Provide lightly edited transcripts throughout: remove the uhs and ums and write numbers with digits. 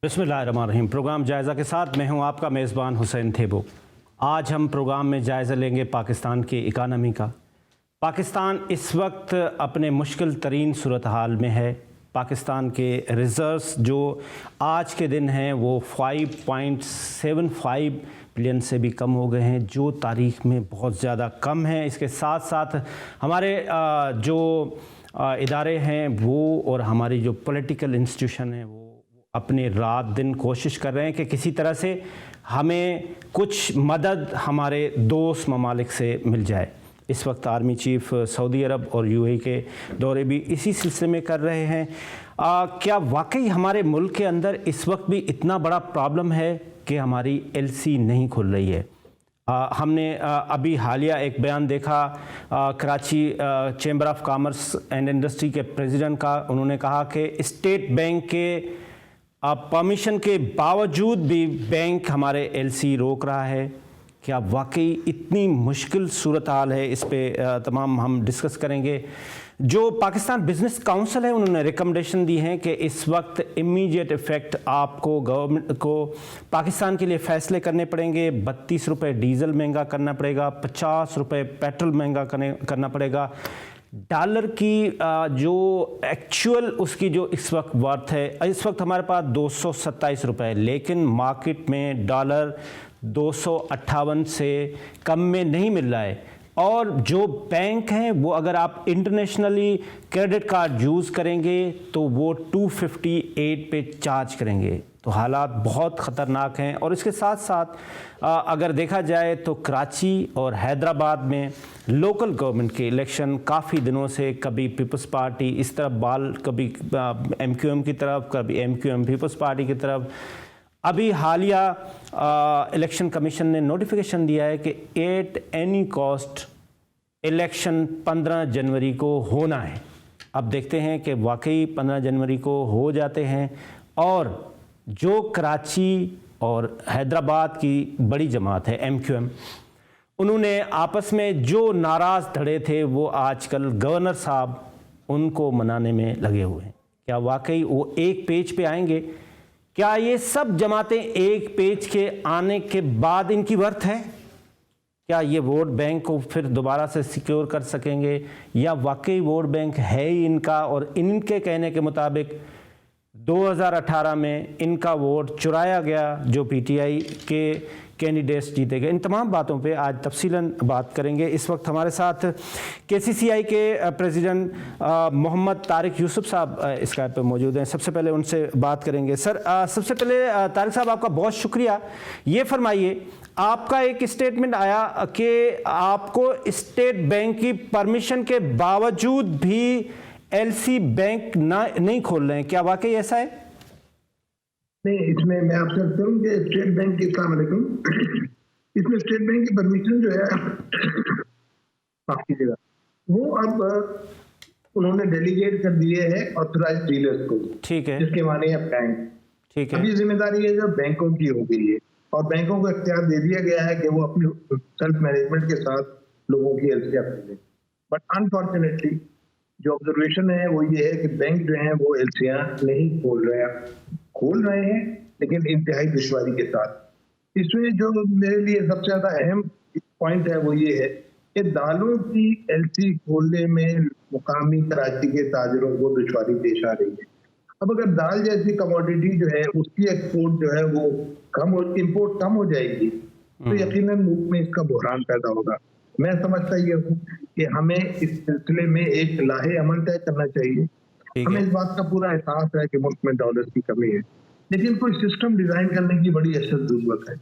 बिस्मिल्लाहिर्रहमानिर्रहीम। प्रोग्राम जायज़ा के साथ मैं हूं आपका मेज़बान हुसैन थेबो। आज हम प्रोग्राम में जायज़ा लेंगे पाकिस्तान की इकानमी का। पाकिस्तान इस वक्त अपने मुश्किल तरीन सूरत हाल में है। पाकिस्तान के रिज़र्व्स जो आज के दिन हैं वो 5.75 बिलियन से भी कम हो गए हैं, जो तारीख़ में बहुत ज़्यादा कम है। इसके साथ साथ हमारे जो इदारे हैं वो और हमारी जो पॉलिटिकल इंस्टीट्यूशन है वो अपने रात दिन कोशिश कर रहे हैं कि किसी तरह से हमें कुछ मदद हमारे दोस्त ममालिक से मिल जाए। इस वक्त आर्मी चीफ़ सऊदी अरब और यूएई के दौरे भी इसी सिलसिले में कर रहे हैं। क्या वाकई हमारे मुल्क के अंदर इस वक्त भी इतना बड़ा प्रॉब्लम है कि हमारी एलसी नहीं खुल रही है? हमने अभी हालिया एक बयान देखा Karachi chamber of commerce and industry के प्रेसिडेंट का। उन्होंने कहा कि स्टेट बैंक के परमिशन के बावजूद भी बैंक हमारे एलसी रोक रहा है। क्या वाकई इतनी मुश्किल सूरत हाल है? इस पे तमाम हम डिस्कस करेंगे। जो पाकिस्तान बिजनेस काउंसिल है उन्होंने रिकमेंडेशन दी हैं कि इस वक्त इमीडिएट इफ़ेक्ट आपको गवर्नमेंट को पाकिस्तान के लिए फ़ैसले करने पड़ेंगे। 32 रुपये डीज़ल महंगा करना पड़ेगा, 50 रुपये पेट्रोल महंगा करना पड़ेगा। डॉलर की जो एक्चुअल उसकी जो इस वक्त वर्थ है, इस वक्त हमारे पास 227 रुपये, लेकिन मार्केट में डॉलर 258 से कम में नहीं मिल रहा है। और जो बैंक हैं वो अगर आप इंटरनेशनली क्रेडिट कार्ड यूज़ करेंगे तो वो 258 पे चार्ज करेंगे। तो हालात बहुत ख़तरनाक हैं। और इसके साथ साथ अगर देखा जाए तो कराची और हैदराबाद में लोकल गवर्नमेंट के इलेक्शन काफ़ी दिनों से कभी पीपल्स पार्टी इस तरफ बाल, कभी MQM की तरफ, कभी MQM पीपल्स पार्टी की तरफ। अभी हालिया इलेक्शन कमीशन ने नोटिफिकेशन दिया है कि एट एनी कॉस्ट इलेक्शन 15 जनवरी को होना है। अब देखते हैं कि वाकई 15 जनवरी को हो जाते हैं। और जो कराची और हैदराबाद की बड़ी जमात है MQM, उन्होंने आपस में जो नाराज़ धड़े थे वो आजकल गवर्नर साहब उनको मनाने में लगे हुए हैं। क्या वाकई वो एक पेज पे आएंगे? क्या ये सब जमातें एक पेज के आने के बाद इनकी वर्थ है? क्या ये वोट बैंक को फिर दोबारा से सिक्योर कर सकेंगे, या वाकई वोट बैंक है ही इनका और इनके कहने के मुताबिक 2018 में इनका वोट चुराया गया जो PTI के कैंडिडेट्स जीते गए? इन तमाम बातों पे आज तफसीलन बात करेंगे। इस वक्त हमारे साथ KCCI के प्रेसिडेंट मोहम्मद तारिक यूसुफ साहब स्काइप पे मौजूद हैं। सबसे पहले उनसे बात करेंगे। सर, सबसे पहले तारिक साहब आपका बहुत शुक्रिया। ये फरमाइए, आपका एक स्टेटमेंट आया कि आपको स्टेट बैंक की परमिशन के बावजूद भी LC बैंक नहीं खोल रहे हैं, क्या वाकई ऐसा है? नहीं, इसमें मैं आपसे करूँ कि स्टेट बैंक की अस्सलाम वालेकुम, इसमें स्टेट बैंक की परमिशन जो है माफ कीजिएगा, वो अब उन्होंने डेलीगेट कर दिए है ऑथराइज्ड डीलर्स को। ठीक है, जिसके माने है बैंक। ठीक है, अभी जिम्मेदारी है जो बैंकों की हो गई है और बैंकों को इख्तियार दे दिया गया है कि वो अपनी सेल्फ मैनेजमेंट के साथ लोगों की एलसीआर खोलें। बट अनफॉर्चुनेटली जो ऑब्जर्वेशन है वो ये है कि बैंक जो है वो एलसीआर नहीं खोल रहे हैं लेकिन इंतहाई दुश्वारी के साथ। इसमें जो मेरे लिए सबसे ज्यादा अहम पॉइंट है वो ये है कि दालों की एलसी खोलने में मुकामी कराची के ताजरों को दुश्वारी पेश आ रही है। अब अगर दाल जैसी कमोडिटी जो है उसकी एक्सपोर्ट जो है वो इंपोर्ट कम हो जाएगी तो यकीनन मुल्क में इसका बहरान पैदा होगा। मैं समझता ये हूँ कि हमें इस सिलसिले में एक लाहे अमल तय करना चाहिए। हमें इस बात का पूरा एहसास है कि मुल्क में डॉलर की कमी है, लेकिन कोई सिस्टम डिजाइन करने की बड़ी अशद जरूरत है।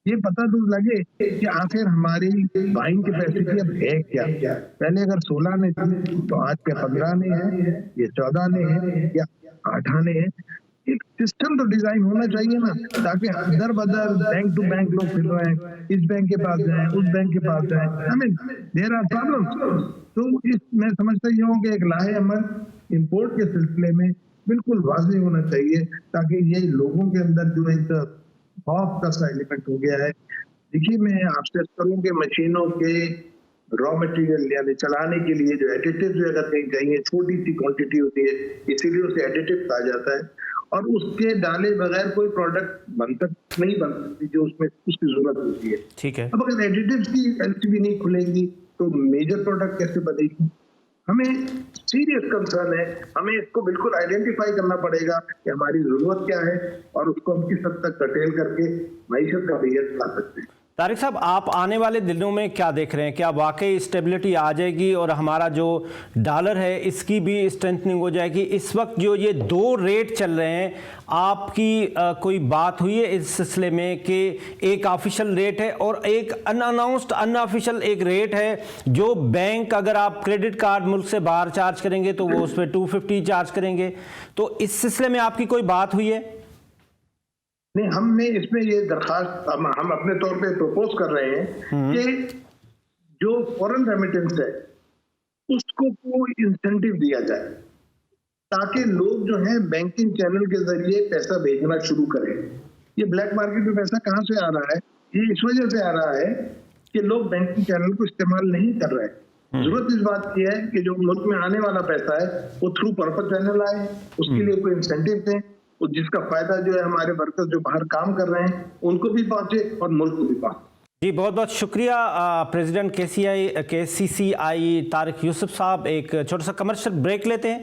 ये पता तो लगे कि आखिर हमारी बाइंग कैपेसिटी अब है क्या। पहले अगर 16 ने थी तो आज क्या 15 ने है, ये 14 ने है या 8 ने है। एक सिस्टम तो डिजाइन होना चाहिए ना, ताकि दर बदर बैंक टू बैंक लोग फिर रहे हैं, इस बैंक के पास जाए, उस बैंक के पास जाए। I mean there are problems. तो मैं समझता हूँ कि एक लाहे अमल इंपोर्ट के सिलसिले में बिल्कुल वाज़ेह होना चाहिए, ताकि ये लोगों के अंदर जो एक खौफ का सा एलिमेंट हो गया है। देखिए, मैं आपसे करूँ कि मशीनों के रॉ मटेरियल यानी चलाने के लिए जो एडिटिव अगर कहीं चाहिए, छोटी सी क्वांटिटी होती है, इसीलिए उसे एडिटिव कहा जाता है। और उसके डाले बगैर कोई प्रोडक्ट नहीं बन सकती जो उसमें उसकी जरूरत होती है। ठीक है। अब अगर एडिटिव्स की एलसीबी नहीं खुलेगी तो मेजर प्रोडक्ट कैसे बनेगी? हमें सीरियस कंसर्न है, हमें इसको बिल्कुल आइडेंटिफाई करना पड़ेगा कि हमारी जरूरत क्या है और उसको हम किस हद तक कर्टेल करके माइशत का बेहद ला सकते हैं। तारिक साहब, आप आने वाले दिनों में क्या देख रहे हैं? क्या वाकई स्टेबिलिटी आ जाएगी और हमारा जो डॉलर है इसकी भी स्ट्रेंथनिंग हो जाएगी? इस वक्त जो ये दो रेट चल रहे हैं, आपकी कोई बात हुई है इस सिलसिले में कि एक ऑफिशियल रेट है और एक अनअनाउंस्ड अनऑफिशियल एक रेट है जो बैंक, अगर आप क्रेडिट कार्ड मुल्क से बाहर चार्ज करेंगे तो वो उस पर 250 चार्ज करेंगे, तो इस सिलसिले में आपकी कोई बात हुई है? नहीं, हमने इसमें ये दरखास्त हम अपने तौर पे प्रपोज कर रहे हैं कि जो फॉरेन रेमिटेंस है उसको कोई इंसेंटिव दिया जाए ताकि लोग जो है बैंकिंग चैनल के जरिए पैसा भेजना शुरू करें। ये ब्लैक मार्केट में पैसा कहाँ से आ रहा है? ये इस वजह से आ रहा है कि लोग बैंकिंग चैनल को इस्तेमाल नहीं कर रहे हैं। जरूरत इस बात की है कि जो मुल्क में आने वाला पैसा है वो थ्रू पर्पस चैनल आए, उसके लिए कोई इंसेंटिव दें और जिसका फायदा जो है हमारे वर्कर्स जो बाहर काम कर रहे हैं उनको भी पहुंचे और मुल्क को भी पहुंचे। जी, बहुत बहुत शुक्रिया प्रेसिडेंट KCCI तारिक यूसुफ साहब। एक छोटा सा कमर्शियल ब्रेक लेते हैं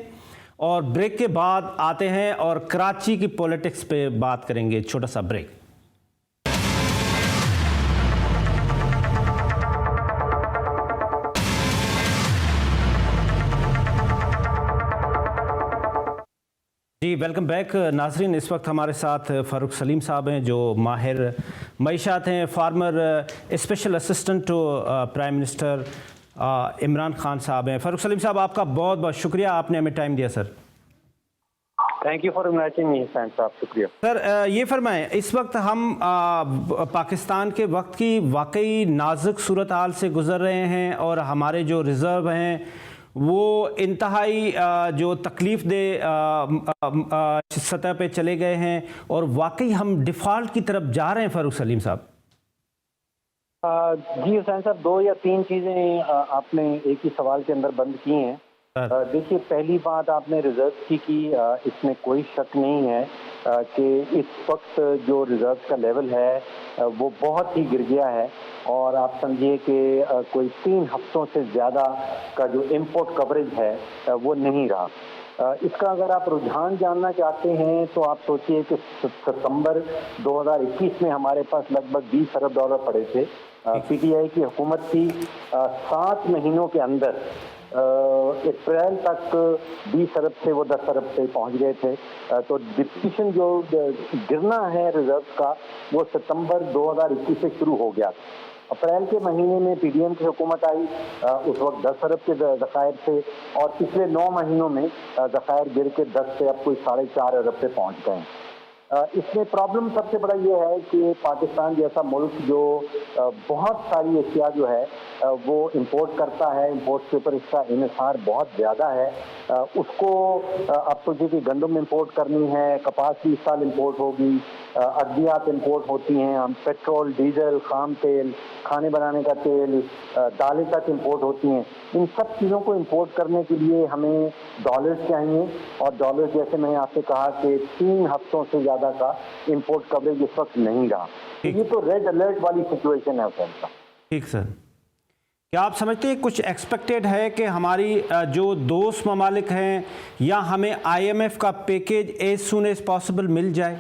और ब्रेक के बाद आते हैं और कराची की पॉलिटिक्स पे बात करेंगे। छोटा सा ब्रेक। जी, वेलकम बैक नाजरीन। इस वक्त हमारे साथ फ़ारूक सलीम साहब हैं जो माहिर मईशात हैं, former special assistant to prime minister Imran Khan साहब हैं। फ़ारूक सलीम साहब, आपका बहुत बहुत शुक्रिया, आपने हमें टाइम दिया sir. Thank you for inviting me साहब, शुक्रिया सर। ये फरमाएं, इस वक्त हम पाकिस्तान के वक्त की वाकई नाजुक सूरत हाल से गुजर रहे हैं और हमारे जो रिज़र्व हैं वो इंतहाई जो तकलीफ़ दे सतह पे चले गए हैं और वाकई हम डिफ़ॉल्ट की तरफ जा रहे हैं। फ़ारूक सलीम साहब जी हुसैन साहब, 2 या 3 चीज़ें आपने एक ही सवाल के अंदर बंद की हैं। देखिए, पहली बात आपने रिजर्व की इसमें कोई शक नहीं है कि इस वक्त जो रिजर्व का लेवल है वो बहुत ही गिर गया है और आप समझिए कि कोई 3 हफ्तों से ज़्यादा का जो इंपोर्ट कवरेज है वो नहीं रहा। इसका अगर आप रुझान जानना चाहते हैं तो आप सोचिए कि सितंबर 2021 में हमारे पास लगभग $20 अरब पड़े थे। PTI की हुकूमत थी, 7 महीनों के अंदर अप्रैल तक 20 अरब से वो 10 अरब से पहुंच गए थे। तो डिप्लीशन जो गिरना है रिजर्व का वो सितंबर 2021 से शुरू हो गया। अप्रैल के महीने में PDM की हुकूमत आई, उस वक्त 10 अरब के ज़खायर थे और पिछले 9 महीनों में ज़खायर गिर के 10 से अब कोई 4.5 अरब पे पहुंच गए। इसमें प्रॉब्लम सबसे बड़ा ये है कि पाकिस्तान जैसा मुल्क जो बहुत सारी अशिया जो है वो इंपोर्ट करता है, इंपोर्ट के ऊपर इसका इन्हिसार बहुत ज़्यादा है। उसको अब सोचिए कि गंदम इंपोर्ट करनी है, कपास भी इस साल इंपोर्ट होगी, अद्वियात इंपोर्ट होती हैं, हम पेट्रोल, डीजल, खाम तेल, खाने बनाने का तेल, दालें तक इंपोर्ट होती हैं। इन सब चीज़ों को इंपोर्ट करने के लिए हमें डॉलर्स चाहिए और डॉलर्स, जैसे मैंने आपसे कहा कि 3 हफ्तों से ज़्यादा का इंपोर्ट कवरेज इस वक्त नहीं रहा। ये तो रेड अलर्ट वाली सिचुएशन है उसका। ठीक सर, क्या आप समझते हैं कुछ एक्सपेक्टेड है कि हमारी जो दोस्त ममालिक हैं या हमें IMF का package as soon as possible मिल जाए?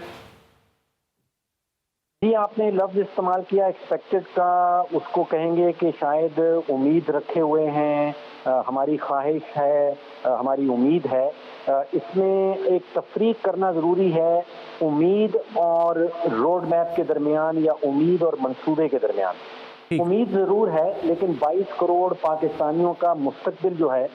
जी, आपने लफ्ज़ इस्तेमाल किया एक्सपेक्टेड का, उसको कहेंगे कि शायद उम्मीद रखे हुए हैं, हमारी ख्वाहिश है, हमारी उम्मीद है। इसमें एक तफरीक करना ज़रूरी है उम्मीद और रोड मैप के दरमियान या उम्मीद और मंसूबे के दरमियान। उम्मीद ज़रूर है लेकिन 22 करोड़ पाकिस्तानियों का मुस्तकबिल जो है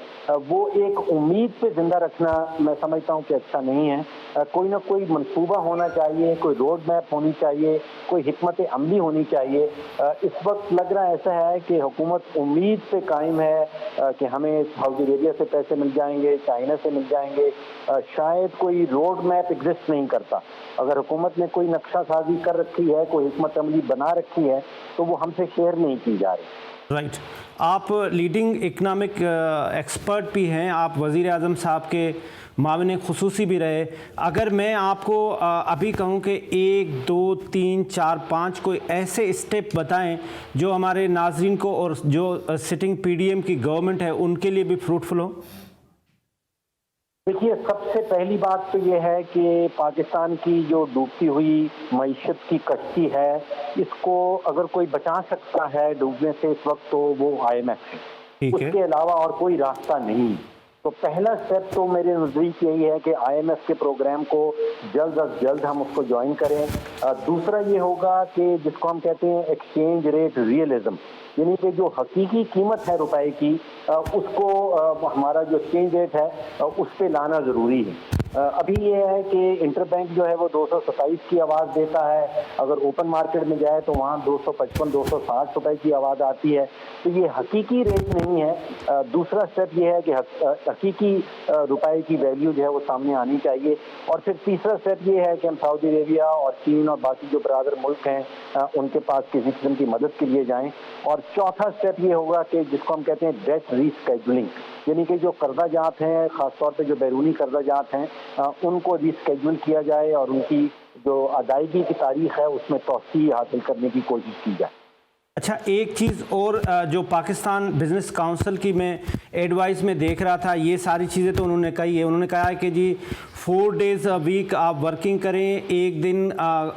वो एक उम्मीद पे ज़िंदा रखना मैं समझता हूँ कि अच्छा नहीं है। कोई ना कोई मंसूबा होना चाहिए, कोई रोड मैप होनी चाहिए, कोई हिकमत अमली होनी चाहिए। इस वक्त लग रहा ऐसा है कि हुकूमत उम्मीद पे कायम है कि हमें सऊदी अरेबिया से पैसे मिल जाएंगे, चाइना से मिल जाएंगे। शायद कोई रोड मैप एग्जिस्ट नहीं करता। अगर हुकूमत ने कोई नक्शा साजी कर रखी है, कोई हिकमत अमली बना रखी है तो वो हमसे शेयर नहीं की जा रही। राइट। आप लीडिंग इकनॉमिक एक्सपर्ट भी हैं, आप वज़ीर आज़म साहब के माविन खुसूसी भी रहे। अगर मैं आपको अभी कहूं कि 1, 2, 3, 4, 5 कोई ऐसे स्टेप बताएं जो हमारे नाज़रीन को और जो सिटिंग पीडीएम की गवर्नमेंट है उनके लिए भी फ्रूटफुल हो। देखिए, सबसे पहली बात तो ये है कि पाकिस्तान की जो डूबती हुई मईशत की कश्ती है, इसको अगर कोई बचा सकता है डूबने से इस वक्त, तो वो IMF है। उसके अलावा और कोई रास्ता नहीं। तो पहला स्टेप तो मेरे नज़दीक यही है कि IMF के प्रोग्राम को जल्द अज जल्द हम उसको ज्वाइन करें। दूसरा ये होगा कि जिसको हम कहते हैं एक्सचेंज रेट रियलिज्म, यानी कि जो हकीकी कीमत है रुपए की, उसको हमारा जो एक्सचेंज रेट है उस पर लाना ज़रूरी है। अभी ये है कि इंटरबैंक जो है वो 227 की आवाज़ देता है, अगर ओपन मार्केट में जाए तो वहाँ 255-260 रुपए की आवाज़ आती है। तो ये हकीकी रेट नहीं है। दूसरा स्टेप ये है कि हकीकी रुपए की वैल्यू जो है वो सामने आनी चाहिए। और फिर तीसरा स्टेप ये है कि हम सऊदी अरेबिया और चीन और बाकी जो बरादर मुल्क हैं उनके पास किसी किस्म की मदद के लिए जाएं। और चौथा स्टेप ये होगा कि जिसको हम कहते हैं डेट रीस्केड्यूलिंग, यानी कि जो कर्जा जात हैं, ख़ासतौर पे जो बैरूनी कर्जा जात हैं, उनको रीस्केड्यूल किया जाए और उनकी जो अदायगी की तारीख है उसमें तौसीह हासिल करने की कोशिश की जाए। अच्छा, एक चीज़ और जो पाकिस्तान बिजनेस काउंसिल की मैं एडवाइस में देख रहा था, ये सारी चीज़ें तो उन्होंने कही है। उन्होंने कहा है कि जी 4 डेज़ अ वीक आप वर्किंग करें, एक दिन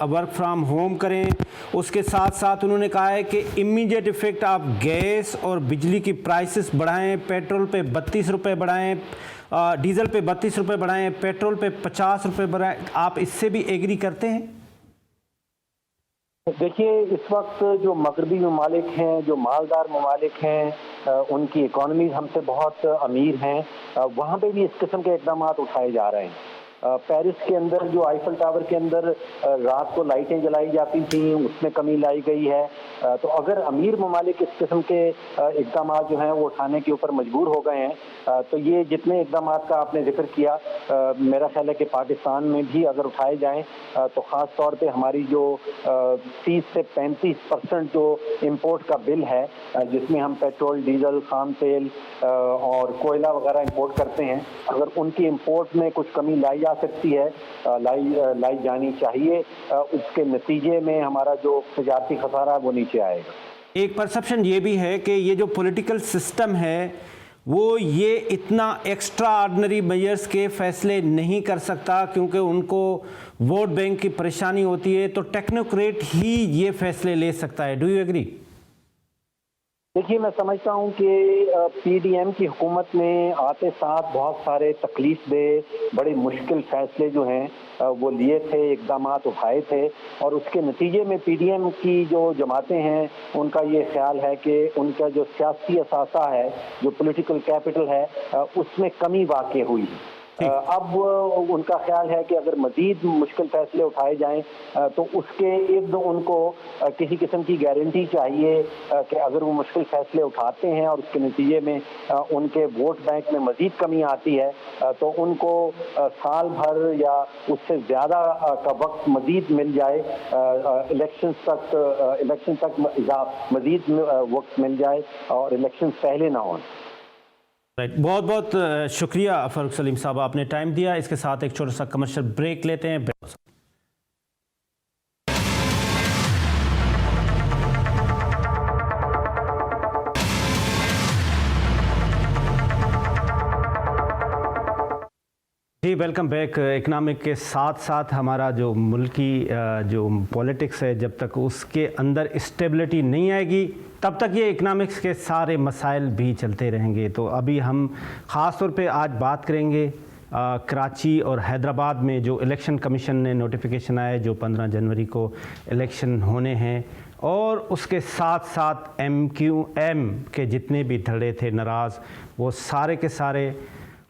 वर्क फ्रॉम होम करें। उसके साथ साथ उन्होंने कहा है कि इमीडिएट इफ़ेक्ट आप गैस और बिजली की प्राइसेस बढ़ाएं, पेट्रोल पे 32 रुपये बढ़ाएं, डीजल पे 32 रुपये बढ़ाएं, पेट्रोल पे 50 रुपये बढ़ाएं। आप इससे भी एग्री करते हैं? देखिए, इस वक्त जो मगरबी ममालिक हैं, जो मालदार ममालिक हैं, उनकी इकॉनमीज हमसे बहुत अमीर हैं। वहाँ पे भी इस किस्म के इक़दाम उठाए जा रहे हैं। पेरिस के अंदर जो आईफल टावर के अंदर रात को लाइटें जलाई जाती थी, उसमें कमी लाई गई है। तो अगर अमीर ममालिक इस किस्म के इक़दाम जो हैं वो उठाने के ऊपर मजबूर हो गए हैं, तो ये जितने इक़दाम का आपने जिक्र किया, मेरा ख्याल है कि पाकिस्तान में भी अगर उठाए जाएं तो ख़ास तौर पे हमारी जो 30 से 35% जो इंपोर्ट का बिल है, जिसमें हम पेट्रोल, डीजल, खाम तेल और कोयला वगैरह इंपोर्ट करते हैं, अगर उनकी इंपोर्ट में कुछ कमी लाई जा सकती है, लाई जानी चाहिए। उसके नतीजे में हमारा जो तजारती खसारा है वो नीचे आएगा। एक परसेप्शन ये भी है कि ये जो पॉलिटिकल सिस्टम है वो ये इतना एक्स्ट्रा ऑर्डिनरी मेजर्स के फैसले नहीं कर सकता, क्योंकि उनको वोट बैंक की परेशानी होती है, तो टेक्नोक्रेट ही ये फैसले ले सकता है। Do you agree? देखिए, मैं समझता हूँ कि PDM की हुकूमत ने आते साथ बहुत सारे तकलीफ दे, बड़े मुश्किल फैसले जो हैं वो लिए थे, इक़दाम उठाए थे, और उसके नतीजे में PDM की जो जमातें हैं उनका ये ख्याल है कि उनका जो सियासी असासा है, जो पॉलिटिकल कैपिटल है, उसमें कमी वाक़ई हुई है। अब उनका ख्याल है कि अगर मजीद मुश्किल फैसले उठाए जाएं तो उसके इर्द उनको किसी किस्म की गारंटी चाहिए कि अगर वो मुश्किल फैसले उठाते हैं और उसके नतीजे में उनके वोट बैंक में मजीद कमी आती है, तो उनको साल भर या उससे ज़्यादा का वक्त मजीद मिल जाए, इलेक्शन तक मजीद वक्त मिल जाए और इलेक्शन पहले ना हों। राइट, बहुत बहुत शुक्रिया फ़ारूक सलीम साहब, आपने टाइम दिया। इसके साथ एक छोटा सा कमर्शियल ब्रेक लेते हैं। जी, वेलकम बैक। इकनॉमिक के साथ साथ हमारा जो मुल्की जो पॉलिटिक्स है, जब तक उसके अंदर स्टेबिलिटी नहीं आएगी तब तक ये इकनॉमिक्स के सारे मसाइल भी चलते रहेंगे। तो अभी हम ख़ास तौर पे आज बात करेंगे कराची और हैदराबाद में जो इलेक्शन कमीशन ने नोटिफिकेशन आया, जो 15 जनवरी को इलेक्शन होने हैं, और उसके साथ साथ MQM के जितने भी धड़े थे नाराज़, वो सारे के सारे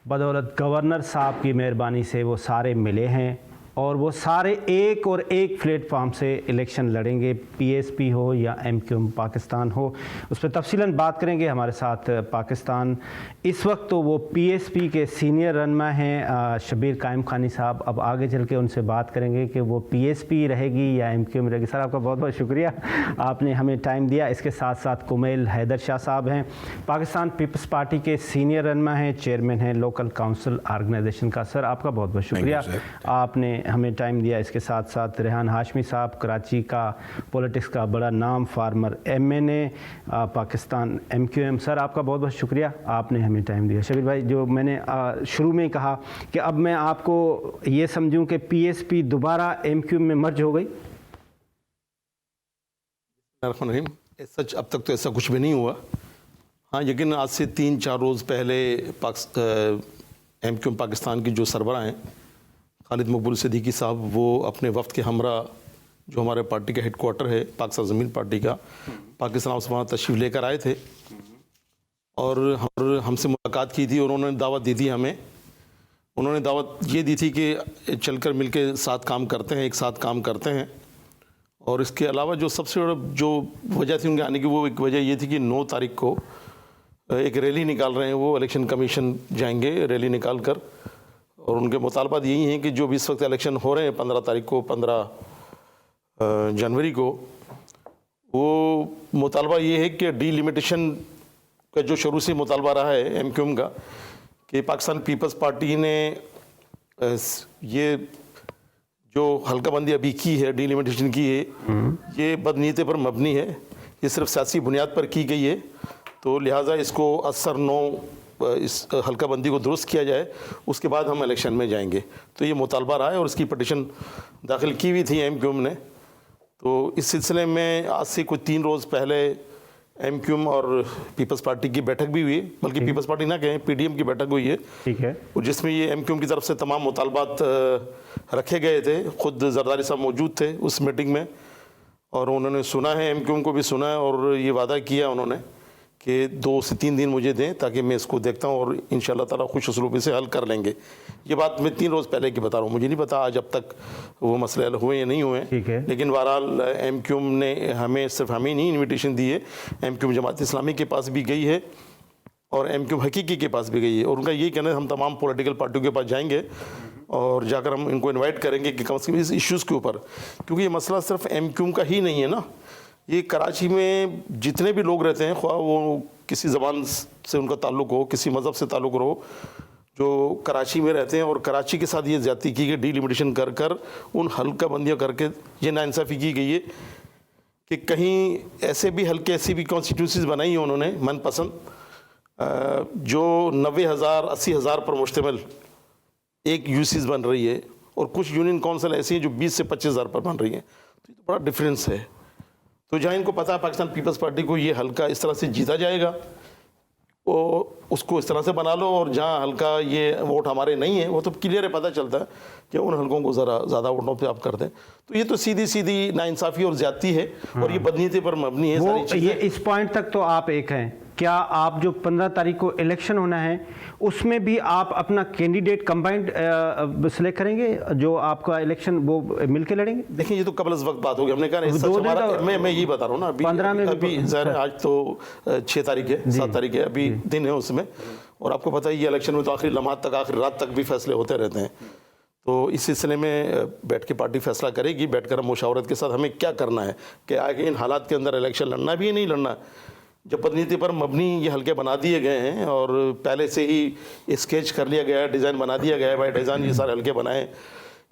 बदौलत गवर्नर साहब की मेहरबानी से वो सारे मिले हैं। और वो सारे एक और एक प्लेटफॉर्म से इलेक्शन लड़ेंगे, पीएसपी हो या एमक्यूएम पाकिस्तान हो। उस पर तफसीलन बात करेंगे। हमारे साथ पाकिस्तान इस वक्त तो वो पीएसपी के सीनियर रहनुमा हैं शबीर कायम खानी साहब। अब आगे चल के उनसे बात करेंगे कि वो पीएसपी रहेगी या एमक्यूएम रहेगी। सर आपका बहुत बहुत शुक्रिया, आपने हमें टाइम दिया। इसके साथ साथ कुमैल हैदर शाह साहब हैं, पाकिस्तान पीपल्स पार्टी के सीनियर रहनुमा हैं, चेयरमैन हैं लोकल काउंसिल ऑर्गेनाइजेशन का। सर आपका बहुत बहुत शुक्रिया, आपने हमें टाइम दिया। इसके साथ साथ रेहान हाशमी साहब, कराची का पॉलिटिक्स का बड़ा नाम, farmer MNA Pakistan MQM. Sir आपका बहुत बहुत शुक्रिया, आपने हमें टाइम दिया। शबीर भाई, जो मैंने शुरू में कहा कि अब मैं आपको ये समझूं कि पीएसपी दोबारा एमक्यूएम में मर्ज हो गई। सच अब तक तो ऐसा कुछ भी नहीं हुआ। हाँ, लेकिन आज से 3-4 रोज़ पहले एमक्यूएम पाकिस्तान की जो सरबराह हैं खालिद मकबूल सिद्दीकी साहब, वो अपने वफ्द के हमरा, जो हमारे पार्टी का हेडक्वार्टर है पाकिस्तान ज़मीन पार्टी का, पाकिस्तान से वहाँ तशरीफ़ लेकर आए थे और हमसे मुलाकात की थी और उन्होंने दावत दी थी हमें। उन्होंने दावत ये दी थी कि चलकर मिलके साथ काम करते हैं, एक साथ काम करते हैं। और इसके अलावा जो सबसे बड़ा जो वजह थी उनके आने की, वो एक वजह ये थी कि 9 तारीख को एक रैली निकाल रहे हैं, वो इलेक्शन कमीशन जाएंगे रैली निकाल कर, और उनके मुतालबात यही हैं कि जो भी इस वक्त इलेक्शन हो रहे हैं 15 तारीख को, 15 जनवरी को, वो मुतालबा ये है कि डीलिमिटेशन का जो शुरू से मुतालबा रहा है एमक्यूएम का, कि पाकिस्तान पीपल्स पार्टी ने ये जो हल्काबंदी अभी की है, डीलिमिटेशन की है, ये बदनीयती पर मबनी है, ये सिर्फ सियासी बुनियाद पर की गई है। तो लिहाजा इसको असर 9 इस हल्काबंदी को दुरुस्त किया जाए, उसके बाद हम इलेक्शन में जाएंगे। तो ये मुतालबा रहा है और इसकी पटिशन दाखिल की हुई थी एमक्यूएम ने। तो इस सिलसिले में आज से कुछ 3 रोज़ पहले एमक्यूएम और पीपल्स पार्टी की बैठक भी हुई, बल्कि पीपल्स पार्टी ना कहें, पीडीएम की बैठक हुई है। ठीक है। और जिसमें ये एमक्यूएम की तरफ से तमाम मुतालबात रखे गए थे। खुद जरदारी साहब मौजूद थे उस मीटिंग में और उन्होंने सुना है, एमक्यूएम को भी सुना है और ये वादा किया उन्होंने कि 2 से 3 दिन मुझे दें ताकि मैं इसको देखता हूँ और इंशाल्लाह ताला खुश उसलूबी से हल कर लेंगे। ये बात मैं 3 रोज़ पहले की बता रहा हूँ, मुझे नहीं पता आज अब तक वो मसले हल हुए या नहीं हुए। ठीक है। लेकिन बहरहाल एमक्यूएम ने हमें, सिर्फ हमें नहीं इन्विटेशन दी है, एमक्यूएम जमात इस्लामी के पास भी गई है और एमक्यूएम हकीकी के पास भी गई है। और उनका ये कहना है हम तमाम पॉलिटिकल पार्टियों के पास जाएंगे और जाकर हम इनको इन्वाइट करेंगे कि कम से कम इस इश्यूज़ के ऊपर, क्योंकि ये मसला सिर्फ एमक्यूएम का ही नहीं है ना, ये कराची में जितने भी लोग रहते हैं, ख्वाह वो किसी ज़बान से उनका ताल्लुक़ हो, किसी मज़हब से ताल्लुक़ हो, जो कराची में रहते हैं और कराची के साथ ये ज़्यादती की गई, डीलिमिटेशन कर कर उन हल्का बंदियाँ करके ये नाइंसाफ़ी की गई है कि कहीं ऐसे भी हल्के, ऐसी भी कॉन्स्टिट्यूंसीज़ बनाई हैं उन्होंने मनपसंद, जो 90,000 80,000 पर मुश्तमिल एक यूसीज़ बन रही है और कुछ यूनियन काउंसिल ऐसी हैं जो 20 से 25,000 पर बन रही हैं। तो ये बड़ा डिफरेंस है। तो जहाँ इनको पता है पाकिस्तान पीपल्स पार्टी को ये हल्का इस तरह से जीता जाएगा, वो उसको इस तरह से बना लो, और जहाँ हल्का ये वोट हमारे नहीं है, वो तो क्लियर है, पता चलता है कि उन हल्कों को ज़रा ज़्यादा वोटों पे आप कर दें। तो ये तो सीधी सीधी नाइंसाफ़ी और ज़्यादती है और ये बदनीयती पर मबनी है सारी चीज़ें। ये इस पॉइंट तक तो आप एक हैं। क्या आप जो 15 तारीख को इलेक्शन होना है उसमें भी आप अपना कैंडिडेट कंबाइंड सेलेक्ट करेंगे, जो आपका इलेक्शन वो मिलके लड़ेंगे? देखिए, ये तो कबल वक्त बात होगी, हमने कहा मैं यही बता रहा हूँ ना, अभी 15 में अभी ज़ाहिर है आज तो 6 तारीख है, 7 तारीख है, अभी दिन है उसमें, और आपको पता है ये इलेक्शन में तो आखिरी लम्हात तक, आखिरी रात तक भी फैसले होते रहते हैं। तो इस सिलसिले में बैठ के पार्टी फैसला करेगी, बैठकर हम मुशावरत के साथ हमें क्या करना है कि आगे इन हालात के अंदर इलेक्शन लड़ना भी है नहीं लड़ना। जब बदनीयती पर मबनी ये हल्के बना दिए गए हैं और पहले से ही स्केच कर लिया गया है, डिज़ाइन बना दिया गया है, बाई डिज़ाइन ये सारे हल्के बनाए,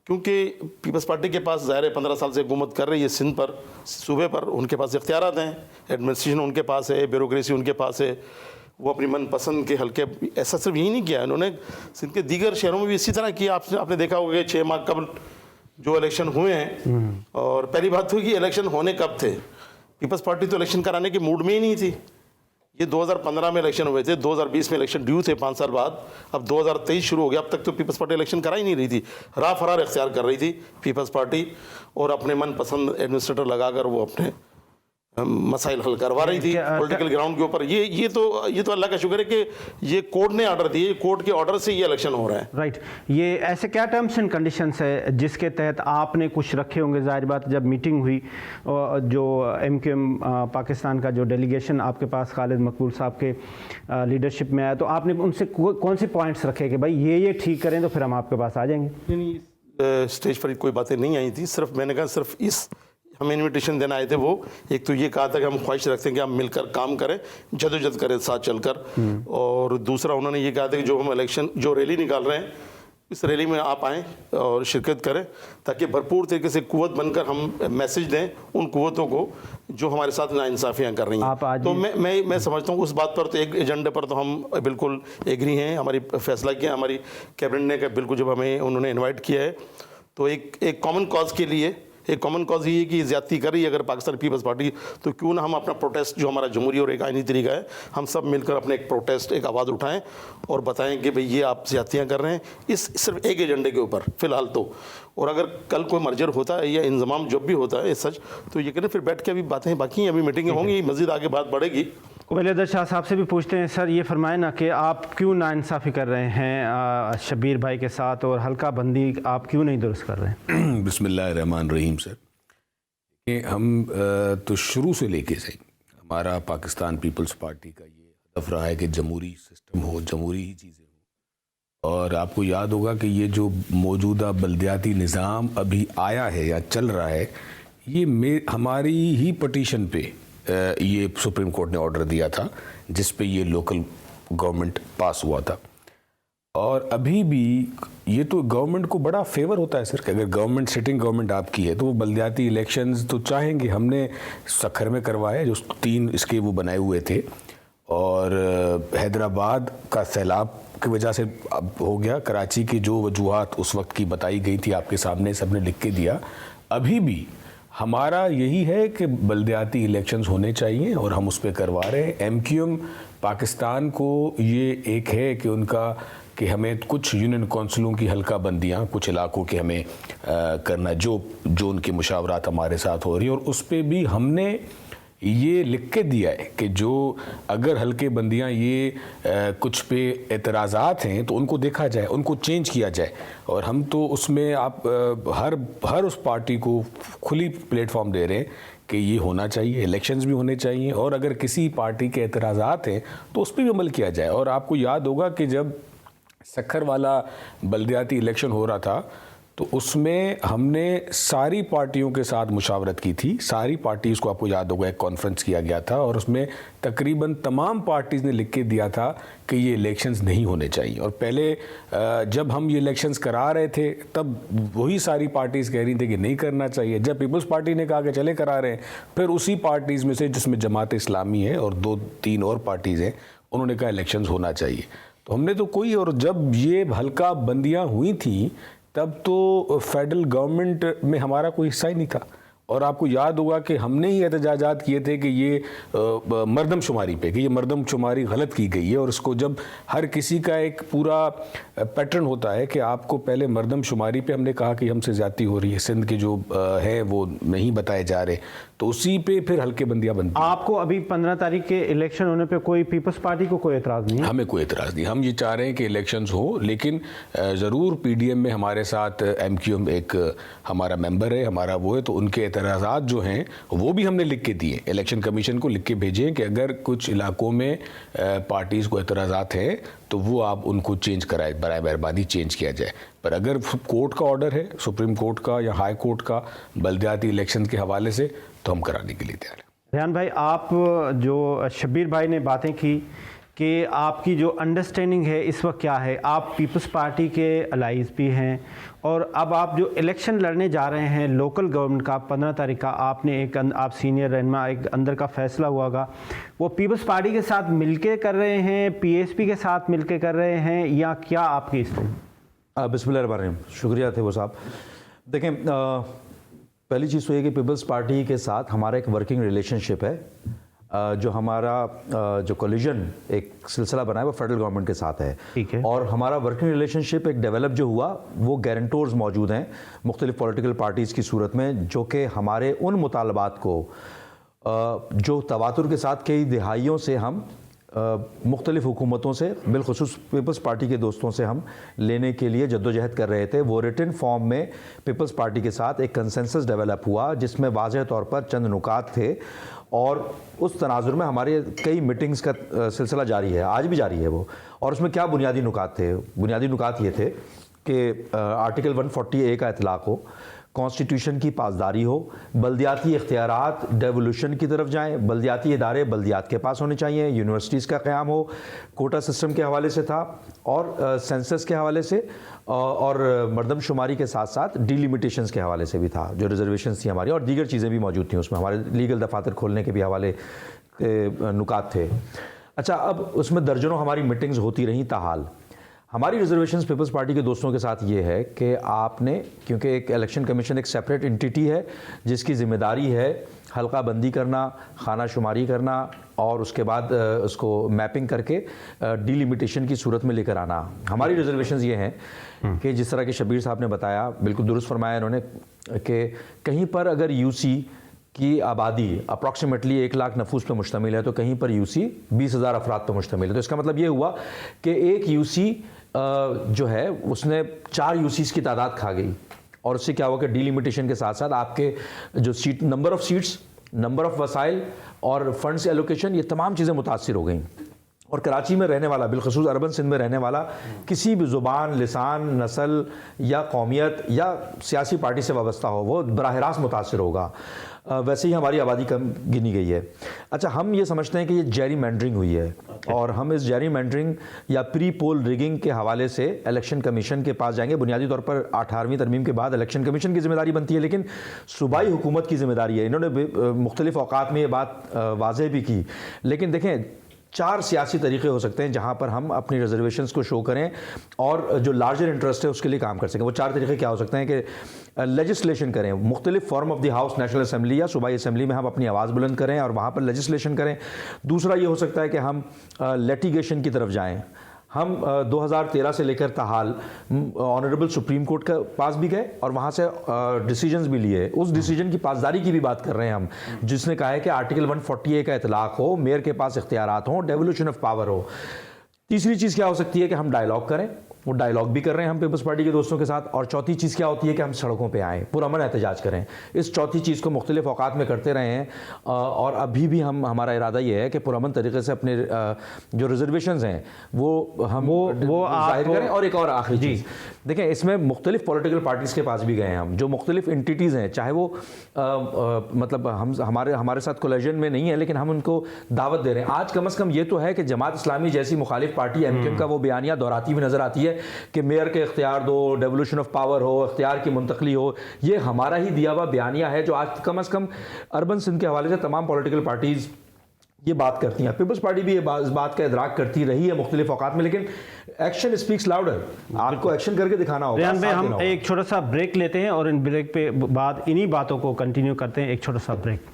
क्योंकि पीपल्स पार्टी के पास ज़ाहिर है 15 साल से हुकूमत कर रही है सिंध पर, सूबे पर, उनके पास इख्तियारात हैं, एडमिनिस्ट्रेशन उनके पास है, ब्यूरोक्रेसी उनके पास है, वो अपनी मनपसंद के हल्के, ऐसा सिर्फ यही नहीं किया इन्होंने, सिंध के दीगर शहरों में भी इसी तरह किया। आपने देखा होगा कि 6 माह कबल जो इलेक्शन हुए हैं, और पहली बात हुई कि इलेक्शन होने कब थे, पीपल्स पार्टी तो इलेक्शन कराने के मूड में ही नहीं थी। ये 2015 में इलेक्शन हुए थे, 2020 में इलेक्शन ड्यू थे 5 साल बाद, अब 2023 शुरू हो गया, अब तक तो पीपल्स पार्टी इलेक्शन करा ही नहीं रही थी, राह फरार इख्तियार कर रही थी पीपल्स पार्टी, और अपने मनपसंद एडमिनिस्ट्रेटर लगाकर वो अपने मसाइल हल करवा रही थी पॉलिटिकल ग्राउंड के ऊपर। ये तो अल्लाह का शुक्र है कि ये कोर्ट ने ऑर्डर दिए, कोर्ट के ऑर्डर से ये इलेक्शन हो रहा है। राइट। ये ऐसे क्या टर्म्स एंड कंडीशंस है जिसके तहत आपने कुछ रखे होंगे? जाहिर बात जब मीटिंग हुई जो MQM पाकिस्तान का जो डेलीगेशन आपके पास खालिद मकबूल साहब के लीडरशिप में आया, तो आपने उनसे कौन से पॉइंट्स रखे कि भाई ये ठीक करें तो फिर हम आपके पास आ जाएंगे? नहीं, स्टेज पर कोई बातें नहीं आई थी। सिर्फ मैंने कहा सिर्फ हमें इनविटेशन देना आए थे वो, एक तो ये कहा था कि हम ख्वाहिश रखते हैं कि हम मिलकर काम करें, जदोजहद करें साथ चलकर, और दूसरा उन्होंने ये कहा था कि जो हम इलेक्शन जो रैली निकाल रहे हैं इस रैली में आप आएँ और शिरकत करें ताकि भरपूर तरीके से कुव्वत बनकर हम मैसेज दें उन कुव्वतों को जो हमारे साथ नाइंसाफ़ियाँ कर रही हैं। तो मैं समझता हूँ उस बात पर तो एक एजेंडे पर तो हम बिल्कुल एग्री हैं। हमारी फैसला किया हमारी कैबिनेट ने बिल्कुल, जब हमें उन्होंने इन्वाइट किया है तो एक कॉमन कॉज के लिए, एक कॉमन कॉज ये है कि ज़्यादती कर रही है अगर पाकिस्तान पीपल्स पार्टी, तो क्यों ना हम अपना प्रोटेस्ट जो हमारा जमहूरी और एक आईनी तरीका है, हम सब मिलकर अपने एक प्रोटेस्ट, एक आवाज़ उठाएं और बताएं कि भाई ये आप ज़्यादतियाँ कर रहे हैं इस सिर्फ एक एजेंडे के ऊपर फ़िलहाल तो। और अगर कल कोई मर्जर होता है या इंजमाम जब भी होता है सच, तो ये करें फिर बैठ के अभी बातें बाकी हैं, अभी मीटिंगें होंगी, मज़ीद आगे बात बढ़ेगी। वलीद शाह साहब से भी पूछते हैं। सर ये फरमाए ना कि आप क्यों नाइंसाफ़ी कर रहे हैं शब्बीर भाई के साथ, और हल्का बंदी आप क्यों नहीं दुरुस्त कर रहे हैं? बिस्मिल्लाहिर्रहमानिर्रहीम। सर कि हम तो शुरू से लेके से हमारा पाकिस्तान पीपल्स पार्टी का ये हदफ रहा है कि जमहूरी सिस्टम हो, जमहूरी ही चीज़ें हो। और आपको याद होगा कि ये जो मौजूदा बल्दियाती निज़ाम अभी आया है या चल रहा है, ये हमारी ही पटिशन पे ये सुप्रीम कोर्ट ने ऑर्डर दिया था जिस पे ये लोकल गवर्नमेंट पास हुआ था। और अभी भी ये तो गवर्नमेंट को बड़ा फेवर होता है सर कि अगर गवर्नमेंट सिटिंग गवर्नमेंट आपकी है तो वो बल्दियाती इलेक्शंस तो चाहेंगे। हमने सखर में करवाए जो 3 इसके वो बनाए हुए थे, और हैदराबाद का सैलाब की वजह से अब हो गया। कराची की जो वजूहात उस वक्त की बताई गई थी आपके सामने सबने लिख के दिया। अभी भी हमारा यही है कि बल्दियाती इलेक्शंस होने चाहिए और हम उस पर करवा रहे हैं। MQM पाकिस्तान को ये एक है कि उनका कि हमें कुछ यूनियन कौंसिलों की हल्का बंदियाँ कुछ इलाकों के हमें करना जो उनके मुशावरात हमारे साथ हो रही है, और उस पर भी हमने ये लिख के दिया है कि जो अगर हल्के बंदियां ये कुछ पे एतराज़ात हैं तो उनको देखा जाए, उनको चेंज किया जाए। और हम तो उसमें आप हर उस पार्टी को खुली प्लेटफॉर्म दे रहे हैं कि ये होना चाहिए, इलेक्शंस भी होने चाहिए, और अगर किसी पार्टी के एतराज़ात हैं तो उस पर भी अमल किया जाए। और आपको याद होगा कि जब सखर वाला बल्दियाती इलेक्शन हो रहा था तो उसमें हमने सारी पार्टियों के साथ मुशावरत की थी। सारी पार्टीज़ को आपको याद होगा एक कॉन्फ्रेंस किया गया था और उसमें तकरीबन तमाम पार्टीज़ ने लिख के दिया था कि ये इलेक्शंस नहीं होने चाहिए। और पहले जब हम ये इलेक्शंस करा रहे थे तब वही सारी पार्टीज़ कह रही थी कि नहीं करना चाहिए। जब पीपल्स पार्टी ने कहा कि चले करा रहे हैं, फिर उसी पार्टीज़ में से जिसमें जमात इस्लामी है और 2-3 और पार्टीज़ हैं, उन्होंने कहा इलेक्शंस होना चाहिए। तो हमने तो कोई, और जब ये हल्का बंदियाँ हुई थी तब तो फेडरल गवर्नमेंट में हमारा कोई हिस्सा ही नहीं था। और आपको याद होगा कि हमने ही एहतजाजात किए थे कि ये मरदमशुमारी पे, कि ये मरदमशुमारी गलत की गई है। और इसको जब हर किसी का एक पूरा पैटर्न होता है कि आपको पहले मरदमशुमारी पे हमने कहा कि हमसे ज़्यादती हो रही है, सिंध के जो है वो नहीं बताए जा रहे, तो उसी पे फिर हल्के बंदियाँ बनती। आपको अभी 15 तारीख के इलेक्शन होने पे कोई पीपल्स पार्टी को कोई एतराज़ नहीं है? हमें कोई एतराज़ नहीं। हम ये चाह रहे हैं कि इलेक्शंस हो, लेकिन ज़रूर PDM में हमारे साथ MQM एक हमारा मेंबर है, हमारा वो है, तो उनके एतराज़ात जो हैं वो भी हमने लिख के दिए, इलेक्शन कमीशन को लिख के भेजे कि अगर कुछ इलाकों में पार्टीज़ को एतराज़ात हैं तो वो आप उनको चेंज कराए, बराए मेहरबानी चेंज किया जाए। पर अगर कोर्ट का ऑर्डर है, सुप्रीम कोर्ट का या हाई कोर्ट का बल्दियाती इलेक्शन के हवाले से, तो हम कराने के लिए तैयार हैं। रेहान भाई, आप जो शब्बीर भाई ने बातें की कि आपकी जो अंडरस्टैंडिंग है इस वक्त क्या है, आप पीपल्स पार्टी के अलाइज भी हैं, और अब आप जो इलेक्शन लड़ने जा रहे हैं लोकल गवर्नमेंट का 15 तारीख का, आपने एक आप सीनियर रहनुमा एक अंदर का फैसला हुआ होगा, वो पीपल्स पार्टी के साथ मिलके कर रहे हैं, PSP के साथ मिलके कर रहे हैं, या क्या आपकी स्थिति? बिस्मिल्लाहिर्रहमानिर्रहीम, शुक्रिया थे वो साहब। देखें, पहली चीज़ तो ये कि पीपल्स पार्टी के साथ हमारा एक वर्किंग रिलेशनशिप है। जो हमारा जो कोलिजन एक सिलसिला बना है वो फेडरल गवर्नमेंट के साथ है, ठीक है। और हमारा वर्किंग रिलेशनशिप एक डेवलप जो हुआ वो गारंटोर्स मौजूद हैं मुख्तलिफ पॉलिटिकल पार्टीज़ की सूरत में, जो कि हमारे उन मुतालबात को जो तवातुर के साथ कई दिहाइयों से हम मुख्तलिफ़ हुकूमतों से बिलखुसूस पीपल्स पार्टी के दोस्तों से हम लेने के लिए जद्दोजहद कर रहे थे। वो रिटन फॉर्म में पीपल्स पार्टी के साथ एक कंसेंसस डेवलप हुआ जिसमें वाज़ेह तौर पर चंद नुकात थे और उस तनाजुर में हमारे कई मीटिंग्स का सिलसिला जारी है, आज भी जारी है वो। और उसमें क्या बुनियादी नुकात थे? बुनियादी नुकात ये थे कि आर्टिकल 140A का इतलाक़ हो, कॉन्स्टिट्यूशन की पासदारी हो, बल्दियाती इख्तियारात डेवोल्यूशन की तरफ जाएं, बल्दियाती इदारे बल्दियात के पास होने चाहिए, यूनिवर्सिटीज़ का क़याम हो, कोटा सिस्टम के हवाले से था और सेंसस के हवाले से और मरदमशुमारी के साथ साथ डिलिमिटेशंस के हवाले से भी था, जो रिजर्वेशंस थी हमारी और दीगर चीज़ें भी मौजूद थी उसमें, हमारे लीगल दफातर खोलने के भी हवाले के नुकात थे। अच्छा, अब उसमें दर्जनों हमारी मीटिंग्स होती रहीं। ताहाल हमारी रिजर्वेशंस पीपल्स पार्टी के दोस्तों के साथ ये है कि आपने, क्योंकि एक इलेक्शन कमीशन एक सेपरेट एंटिटी है जिसकी ज़िम्मेदारी है हल्का बंदी करना, खाना शुमारी करना और उसके बाद उसको मैपिंग करके डिलिमिटेशन की सूरत में लेकर आना। हमारी रिजर्वेशंस ये हैं कि जिस तरह के शबीर साहब ने बताया, बिल्कुल दुरुस्त फरमाया इन्होंने, कि कहीं पर अगर यूसी की आबादी अप्रॉक्सीमेटली 1 लाख नफूस पर मुश्तमिल है तो कहीं पर यूसी 20,000 अफराद पर मुश्तमिल है। तो इसका मतलब ये हुआ कि एक यूसी जो है उसने 4 यूसीज़ की तादाद खा गई और उससे क्या हुआ कि डिलिमिटेशन के साथ साथ आपके जो seat, number of seats, number of वसाइल और फंड्स एलोकेशन, ये तमाम चीज़ें मुतासिर हो गई। और कराची में रहने वाला, बिलखसूस अर्बन सिंध में रहने वाला किसी भी ज़ुबान, लिसान, नस्ल या कौमियत या सियासी पार्टी से वाबस्ता हो, वो बराह रास्त मुतासिर होगा। वैसे ही हमारी आबादी कम गिनी गई है। अच्छा, हम ये समझते हैं कि ये जेरी मैंडरिंग हुई है और हम इस जेरी मैंडरिंग या प्री पोल रिगिंग के हवाले से इलेक्शन कमीशन के पास जाएंगे। बुनियादी तौर पर 18वीं तरमीम के बाद इलेक्शन कमीशन की जिम्मेदारी बनती है, लेकिन सूबाई हुकूमत की जिम्मेदारी है। इन्होंने मुख्तलिफ औकात में ये बात वाज़ेह भी की। लेकिन देखें, 4 सियासी तरीक़े हो सकते हैं जहाँ पर हम अपनी रिजर्वेशंस को शो करें और जो लार्जर इंटरेस्ट है उसके लिए काम कर सकें। वो 4 तरीक़े क्या हो सकते हैं कि लेजिस्लेशन करें, मुख्तलिफ form of the house, national assembly या सूबाई असम्बली में हम अपनी आवाज़ बुलंद करें और वहाँ पर लेजिस्लेशन करें। दूसरा ये हो सकता है कि हम लिटिगेशन की तरफ जाएँ। हम 2013 से लेकर ताहाल ऑनरेबल सुप्रीम कोर्ट के पास भी गए और वहाँ से डिसीजंस भी लिए। उस डिसीजन की पासदारी की भी बात कर रहे हैं हम, जिसने कहा है कि आर्टिकल 140A का इतलाक़ हो, मेयर के पास इख्तियारात हों, डेवोल्यूशन ऑफ पावर हो। तीसरी चीज़ क्या हो सकती है कि हम डायलॉग करें, वो डायलॉग भी कर रहे हैं हम पीपल्स पार्टी के दोस्तों के साथ। और चौथी चीज़ क्या होती है कि हम सड़कों पे आएँ, पुरअमन एहतजाज करें। इस चौथी चीज़ को मुख्तलिफ औकात में करते रहे हैं और अभी भी हमारा इरादा ये है कि पुरअमन तरीके से अपने जो रिजर्वेशंस हैं वो हम जाहिर करें। और एक और आखिरी चीज़ देखें, इसमें मुख्तलिफ पॉलिटिकल पार्टीज़ के पास भी गए हैं हम, जो मुख्तलिफ एंटिटीज़ हैं, चाहे वो मतलब हम हमारे साथ कोलिजन में नहीं है, लेकिन हम उनको दावत दे रहे हैं। आज कम अज़ कम ये तो है कि जमात इस्लामी जैसी मुखालिफ पार्टी MQM का वो बयानिया दोहराती हुई नज़र आती है कि मेयर के इख्तियार दो, डेवोल्यूशन ऑफ पावर हो, इख्तियार की मुंतकली हो। ये हमारा ही दिया हुआ बयानिया है जो आज कम अज़ कम अर्बन सिंध के हवाले से तमाम पॉलिटिकल पार्टीज़ ये बात करती हैं। पीपल्स पार्टी भी इस बात का इदराक करती रही है मुख्तलिफ औकात में, लेकिन एक्शन स्पीक्स लाउडर। आपको एक्शन करके दिखाना होगा। रेहान भाई, हम एक छोटा सा ब्रेक लेते हैं और इन ब्रेक पे बाद इन्हीं बातों को कंटिन्यू करते हैं। एक छोटा सा ब्रेक।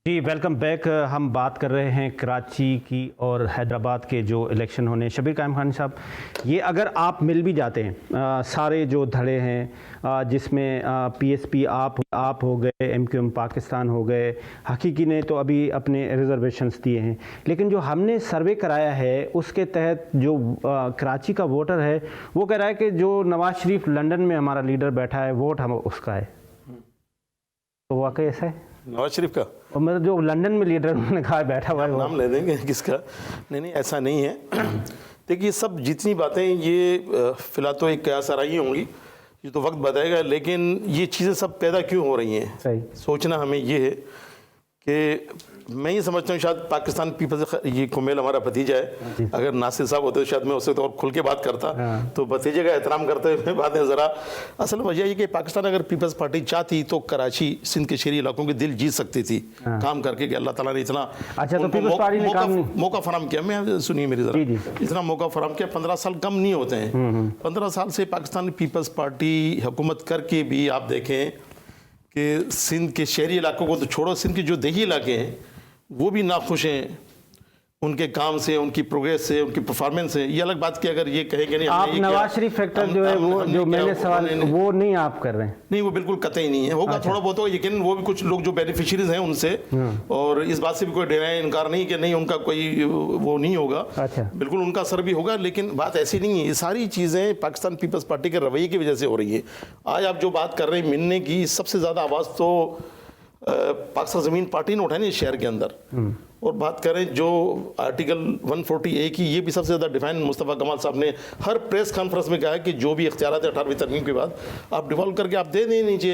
जी, वेलकम बैक। हम बात कर रहे हैं कराची की और हैदराबाद के जो इलेक्शन होने। शबीर कायम खान साहब, ये अगर आप मिल भी जाते हैं सारे जो धड़े हैं जिसमें PSP आप हो गए, MQM पाकिस्तान हो गए, हकीकी ने तो अभी अपने रिजर्वेशंस दिए हैं, लेकिन जो हमने सर्वे कराया है उसके तहत जो कराची का वोटर है वो कह रहा है कि जो नवाज शरीफ लंदन में हमारा लीडर बैठा है वोट हम उसका है। तो वाकई ऐसा है? नवाज शरीफ का, और मतलब जो लंदन में लीडर उन्होंने कहा बैठा हुआ है, नाम ले देंगे किसका? नहीं, ऐसा नहीं है। देखिए, सब जितनी बातें ये फिलहाल तो एक कयास आराई होंगी, ये तो वक्त बताएगा, लेकिन ये चीज़ें सब पैदा क्यों हो रही हैं, सही सोचना हमें ये है कि मैं ये समझता हूँ शायद पाकिस्तान पीपल्स, ये कुमेल हमारा भतीजा है, अगर नासिर साहब होते तो शायद मैं उससे तो और खुल के बात करता। तो भतीजे का एहतराम करते हुए बातें ज़रा, असल वजह ये कि पाकिस्तान अगर पीपल्स पार्टी चाहती तो कराची सिंध के शहरी इलाकों के दिल जीत सकती थी काम करके, कि अल्लाह ताला ने इतना मौका फराम किया। मैं सुनिए मेरी ज़रा, इतना मौका फराम किया। 15 साल कम नहीं होते हैं। 15 साल से पाकिस्तान पीपल्स पार्टी हुकूमत करके भी आप देखें कि सिंध के शहरी इलाकों को तो छोड़ो, सिंध के जो देही इलाके हैं वो भी नाखुश हैं। उनके काम से, उनकी प्रोग्रेस से, उनकी परफॉर्मेंस से। ये अलग बात की अगर ये कहेंगे नहीं आप नवाज शरीफ फैक्टर जो है वो जो मैंने सवाल वो नहीं आप कर रहे हैं? नहीं, वो बिल्कुल कतई नहीं है। होगा थोड़ा बहुत होगा, लेकिन वो भी कुछ लोग जो बेनिफिशियरीज हैं उनसे, और इस बात से भी कोई डराए इनकार नहीं कि नहीं उनका कोई वो नहीं होगा। अच्छा, बिल्कुल उनका असर भी होगा, लेकिन बात ऐसी नहीं है। ये सारी चीज़ें पाकिस्तान पीपल्स पार्टी के रवैये की वजह से हो रही है। आज आप जो बात कर रहे हैं मिलने की, सबसे ज़्यादा आवाज़ तो पाकिस्तान ज़मीन पार्टी ने उठाई इस शहर के अंदर। और बात करें जो आर्टिकल 140A की, ये भी सबसे ज़्यादा डिफाइन मुस्तफ़ा कमाल साहब ने हर प्रेस कॉन्फ्रेंस में कहा है कि जो भी इख्तियारात है 18वीं तरमीम के बाद आप डिवॉल्व करके आप दे दें नीचे।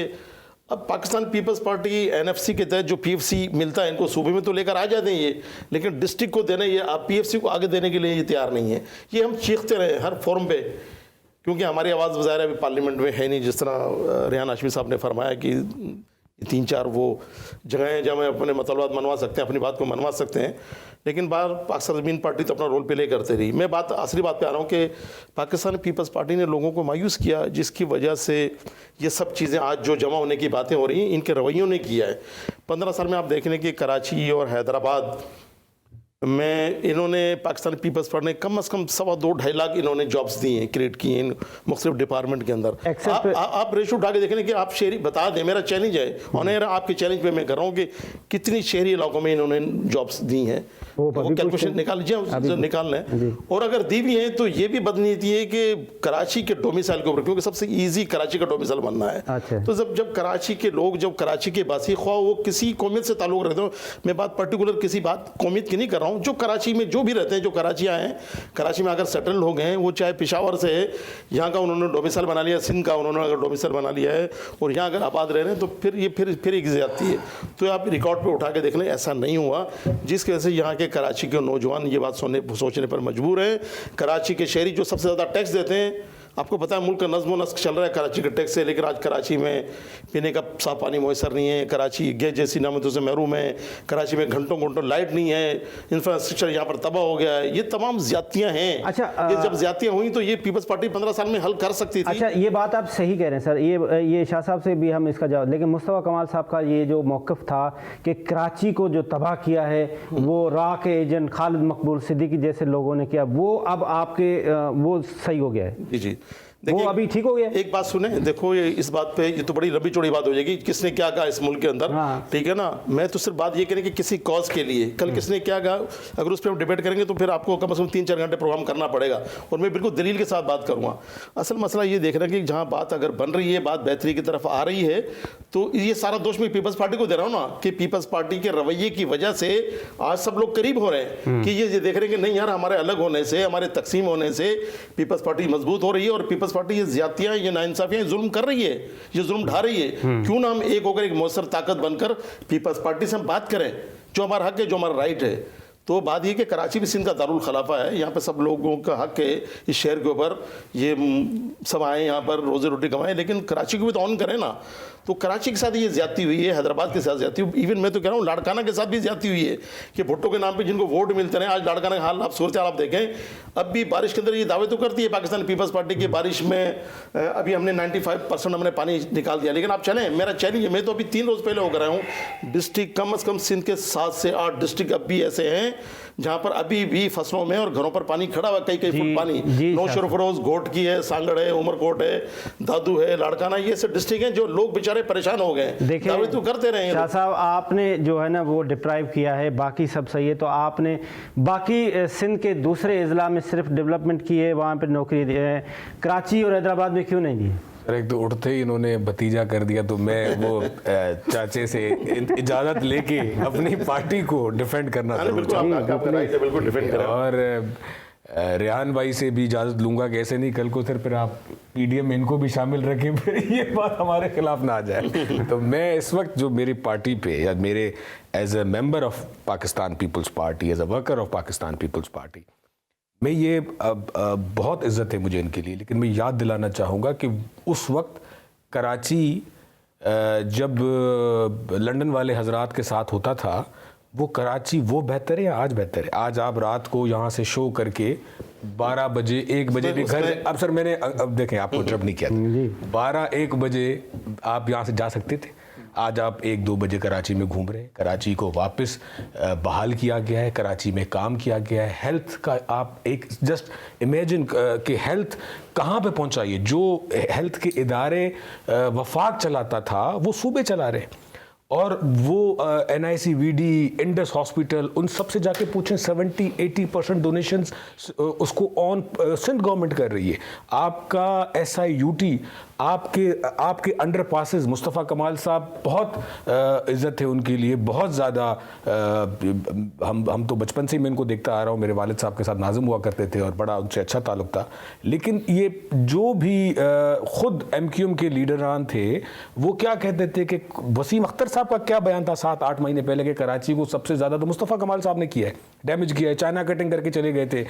अब पाकिस्तान पीपल्स पार्टी NFC के तहत जो PFC मिलता है इनको सूबे में तो लेकर आ जाते हैं ये, लेकिन डिस्ट्रिक्ट को देना, ये आप PFC को आगे देने के लिए ये तैयार नहीं है। ये हम चीखते रहे हर फोरम पे, क्योंकि हमारी आवाज़ ज़ाहिर है अभी पार्लियामेंट में है नहीं। जिस तरह रेहान हाशमी साहब ने फरमाया कि 3-4 वो जगह हैं जहाँ अपने मतलबात मनवा सकते हैं, अपनी बात को मनवा सकते हैं, लेकिन बाहर पाकिस्तान ज़मीन पार्टी तो अपना रोल प्ले करते रही। मैं बात असली बात पे आ रहा हूँ कि पाकिस्तान पीपल्स पार्टी ने लोगों को मायूस किया, जिसकी वजह से ये सब चीज़ें आज जो जमा होने की बातें हो रही हैं इनके रवैयों ने किया है। 15 साल में आप देख लें कि कराची और हैदराबाद में इन्होंने पाकिस्तान पीपल्स पार्टी ने कम से कम 2.25 लाख इन्होंने जॉब्स दी हैं, क्रिएट किए हैं मुख्तलिफ डिपार्टमेंट के अंदर। आप रेशो उठा के देखें कि आप शहरी बता दें, मेरा चैलेंज है ऑनर आपके चैलेंज पे मैं कर रहा हूँ कि कितनी शहरी इलाकों में इन्होंने जॉब्स दी हैं, वो कैलकुलेशन निकाल लीजिए, निकालना है। और अगर दी भी हैं तो ये भी बदनीति है कि कराची के डोमिसाइल के ऊपर, क्योंकि सबसे ईजी कराची का डोमिसाइल बनना है। तो जब कराची के लोग, जब कराची के बासी ख्वाह वो किसी कौमियत से ताल्लुक़ रखते हो, मैं बात पर्टिकुलर किसी बात कौमियत की नहीं कर रहा हूँ, जो कराची में जो भी रहते हैं, जो कराची आए हैं, कराची में अगर सेटल हो गए हैं, वो चाहे पेशावर से है, यहाँ का उन्होंने डोमिसाइल बना लिया, सिंध का उन्होंने अगर डोमिसाइल बना लिया है और यहाँ अगर आबाद रह रहे हैं, तो फिर ये फिर एक ज़्यादती है। तो आप रिकॉर्ड पे उठा के देख लें, ऐसा नहीं हुआ, जिसकी वजह से यहाँ के कराची के नौजवान ये बात सोचने पर मजबूर हैं। कराची के शहरी जो सबसे ज़्यादा टैक्स देते हैं, आपको पता है मुल्क का नज़्म नस्क चल रहा है कराची के टैक्स से, लेकिन आज कराची में पीने का साफ पानी मैसर नहीं है, कराची गैस जैसी नामतों से महरूम है, कराची में घंटों घंटों लाइट नहीं है, इंफ्रास्ट्रक्चर यहाँ पर तबाह हो गया है। ये तमाम ज्यादतियाँ हैं। अच्छा, ये जब ज्यादतियाँ हुई तो ये पीपल्स पार्टी 15 साल में हल कर सकती थी। अच्छा, ये बात आप सही कह रहे हैं सर, ये शाह साहब से भी हम इसका जवाब, लेकिन मुस्तफ़ा कमाल साहब का ये जो मौक़िफ़ था कि कराची को जो तबाह किया है वो रा के एजेंट खालिद मकबूल सिद्दीकी जैसे लोगों ने किया, वो अब आपके वो सही हो गया है? जी, वो अभी ठीक हो गया। एक बात सुने, देखो ये इस बात पे ये तो बड़ी लंबी चौड़ी बात हो जाएगी, किसने क्या कहा इस मुल्क के अंदर, ठीक है ना। मैं तो सिर्फ बात ये करें कि किसी कॉज के लिए कल किसने क्या कहा, अगर उस पर हम डिबेट करेंगे तो फिर आपको कम से कम 3-4 घंटे प्रोग्राम करना पड़ेगा, और मैं बिल्कुल दलील के साथ बात करूँगा। असल मसला ये देख रहे हैं कि जहाँ बात अगर बन रही है, बात बेहतरी की तरफ आ रही है, तो ये सारा दोष मैं पीपल्स पार्टी को दे रहा हूँ ना, कि पीपल्स पार्टी के रवैये की वजह से आज सब लोग करीब हो रहे हैं कि ये देख रहे हैं कि नहीं यार, हमारे अलग होने से, हमारे तकसीम होने से पीपल्स पार्टी मजबूत हो रही है, और पीपल्स पार्टी ये ज्यादतियाँ, ये नाइंसाफियाँ, जुल्म कर रही है, ये जुल्म ढा रही है। क्यों ना हम एक होकर एक मौसर ताकत बनकर पीपल्स पार्टी से हम बात करें, जो हमारा हक है, जो हमारा राइट है। तो बात ये कि कराची भी सिंध का दारुल खलाफा है, यहाँ पे सब लोगों का हक है इस शहर के ऊपर, ये सब आए यहाँ पर रोज़ी रोटी कमाएं, लेकिन कराची को भी तो ऑन करें ना। तो कराची के साथ ये ज्यादती हुई है, हैदराबाद के साथ ज्यादती हुई, इवन मैं तो कह रहा हूँ लाड़काना के साथ भी ज्यादती हुई है कि भुट्टो के नाम पे जिनको वोट मिलते रहे। आज लाड़काना का हाल आप सूरत हाल आप देखें, अब भी बारिश के अंदर ये दावे तो करती है पाकिस्तान पीपल्स पार्टी की, बारिश में अभी हमने 95% हमने पानी निकाल दिया, लेकिन आप चलें, मेरा चैलेंज है, मैं तो अभी 3 रोज़ पहले होकर आया हूँ, डिस्ट्रिक्ट कम से कम सिंध के 7 से 8 डिस्ट्रिक्ट अब भी ऐसे हैं जहाँ पर अभी भी फसलों में और घरों पर पानी खड़ा हुआ, कई फुट पानी। नौशर फरोज घोट की है, सांगड़ है, उमरकोट है, दादू है, लाड़काना, ये सब डिस्ट्रिक्ट हैं जो लोग बेचारे परेशान हो गए। देखिए तो करते रहे शाह साहब, आपने जो है ना वो डिप्राइव किया है, बाकी सब सही है, तो आपने बाकी सिंध के दूसरे अजला में सिर्फ डेवलपमेंट की है, वहाँ पर नौकरी दी है, कराची और हैदराबाद में क्यों नहीं दी? एक तो उठते ही इन्होंने भतीजा कर दिया, तो मैं वो चाचे से इजाज़त लेके अपनी पार्टी को डिफेंड करना चाहूँगा, और रेहान भाई से भी इजाज़त लूँगा कि ऐसे नहीं कल को फिर आप पीडीएम में इनको भी शामिल रखें, फिर ये बात हमारे खिलाफ ना आ जाए। तो मैं इस वक्त जो मेरी पार्टी पे, या मेरे as a member of Pakistan Peoples Party, as a worker of Pakistan Peoples Party, मैं ये बहुत इज्जत है मुझे इनके लिए, लेकिन मैं याद दिलाना चाहूँगा कि उस वक्त कराची जब लंदन वाले हजरात के साथ होता था, वो कराची वो बेहतर है या आज बेहतर है? आज आप रात को यहाँ से शो करके 12 बजे 1 बजे भी घर, अब सर मैंने अब देखें आपको जब नहीं किया था, 12-1 बजे आप यहाँ से जा सकते थे। आज आप 1-2 बजे कराची में घूम रहे हैं, कराची को वापस बहाल किया गया है, कराची में काम किया गया है। हेल्थ का आप एक जस्ट इमेजिन कि हेल्थ कहाँ पे पहुँचा, ये जो हेल्थ के इदारे वफाक चलाता था वो सूबे चला रहे, और वो NICVD, इंडस हॉस्पिटल, उन सब से जाके पूछें 70-80% डोनेशंस उसको ऑन सिंध गवर्नमेंट कर रही है। आपका SIUT, आपके अंडर पासेस, मुस्तफ़ा कमाल साहब, बहुत इज़्ज़त है उनके लिए, बहुत ज़्यादा। हम तो बचपन से ही मैं इनको देखता आ रहा हूँ, मेरे वालिद साहब के साथ नाज़िम हुआ करते थे और बड़ा उनसे अच्छा ताल्लुक़ था। लेकिन ये जो भी ख़ुद MQM के लीडरान थे वो क्या कहते थे कि वसीम अख्तर साहब का क्या बयान था 7-8 महीने पहले कि कराची को सबसे ज़्यादा तो मुस्तफ़ा कमाल साहब ने किया है, डैमेज किया है, चाइना कटिंग करके चले गए थे।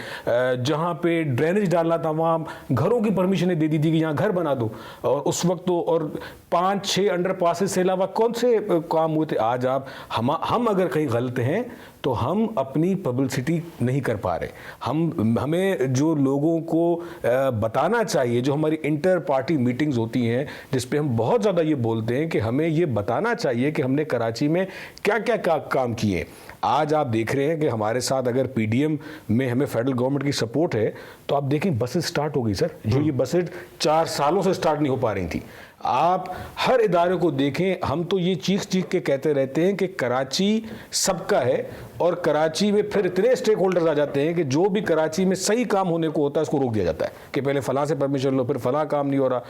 जहाँ पे ड्रेनेज डालना था वहाँ घरों की परमिशनें दे दी थी कि यहाँ घर बना दो, और उस वक्त तो और 5-6 अंडर पासेस से अलावा कौन से काम हुए थे। आज आप हम अगर कहीं गलत हैं तो हम अपनी पब्लिसिटी नहीं कर पा रहे। हमें जो लोगों को बताना चाहिए, जो हमारी इंटर पार्टी मीटिंग्स होती हैं जिस पे हम बहुत ज़्यादा ये बोलते हैं कि हमें ये बताना चाहिए कि हमने कराची में क्या क्या काम किए। आज आप देख रहे हैं कि हमारे साथ अगर PDM में हमें फेडरल गवर्नमेंट की सपोर्ट है तो आप देखें बसेस स्टार्ट हो गई सर, जो ये बसेस 4 सालों से स्टार्ट नहीं हो पा रही थी। आप हर इदारे को देखें, हम तो ये चीख के कहते रहते हैं कि कराची सबका है, और कराची में फिर इतने स्टेक होल्डर्स आ जाते हैं कि जो भी कराची में सही काम होने को होता है उसको रोक दिया जाता है कि पहले फलां से परमिशन लो, फिर फलां काम नहीं हो रहा।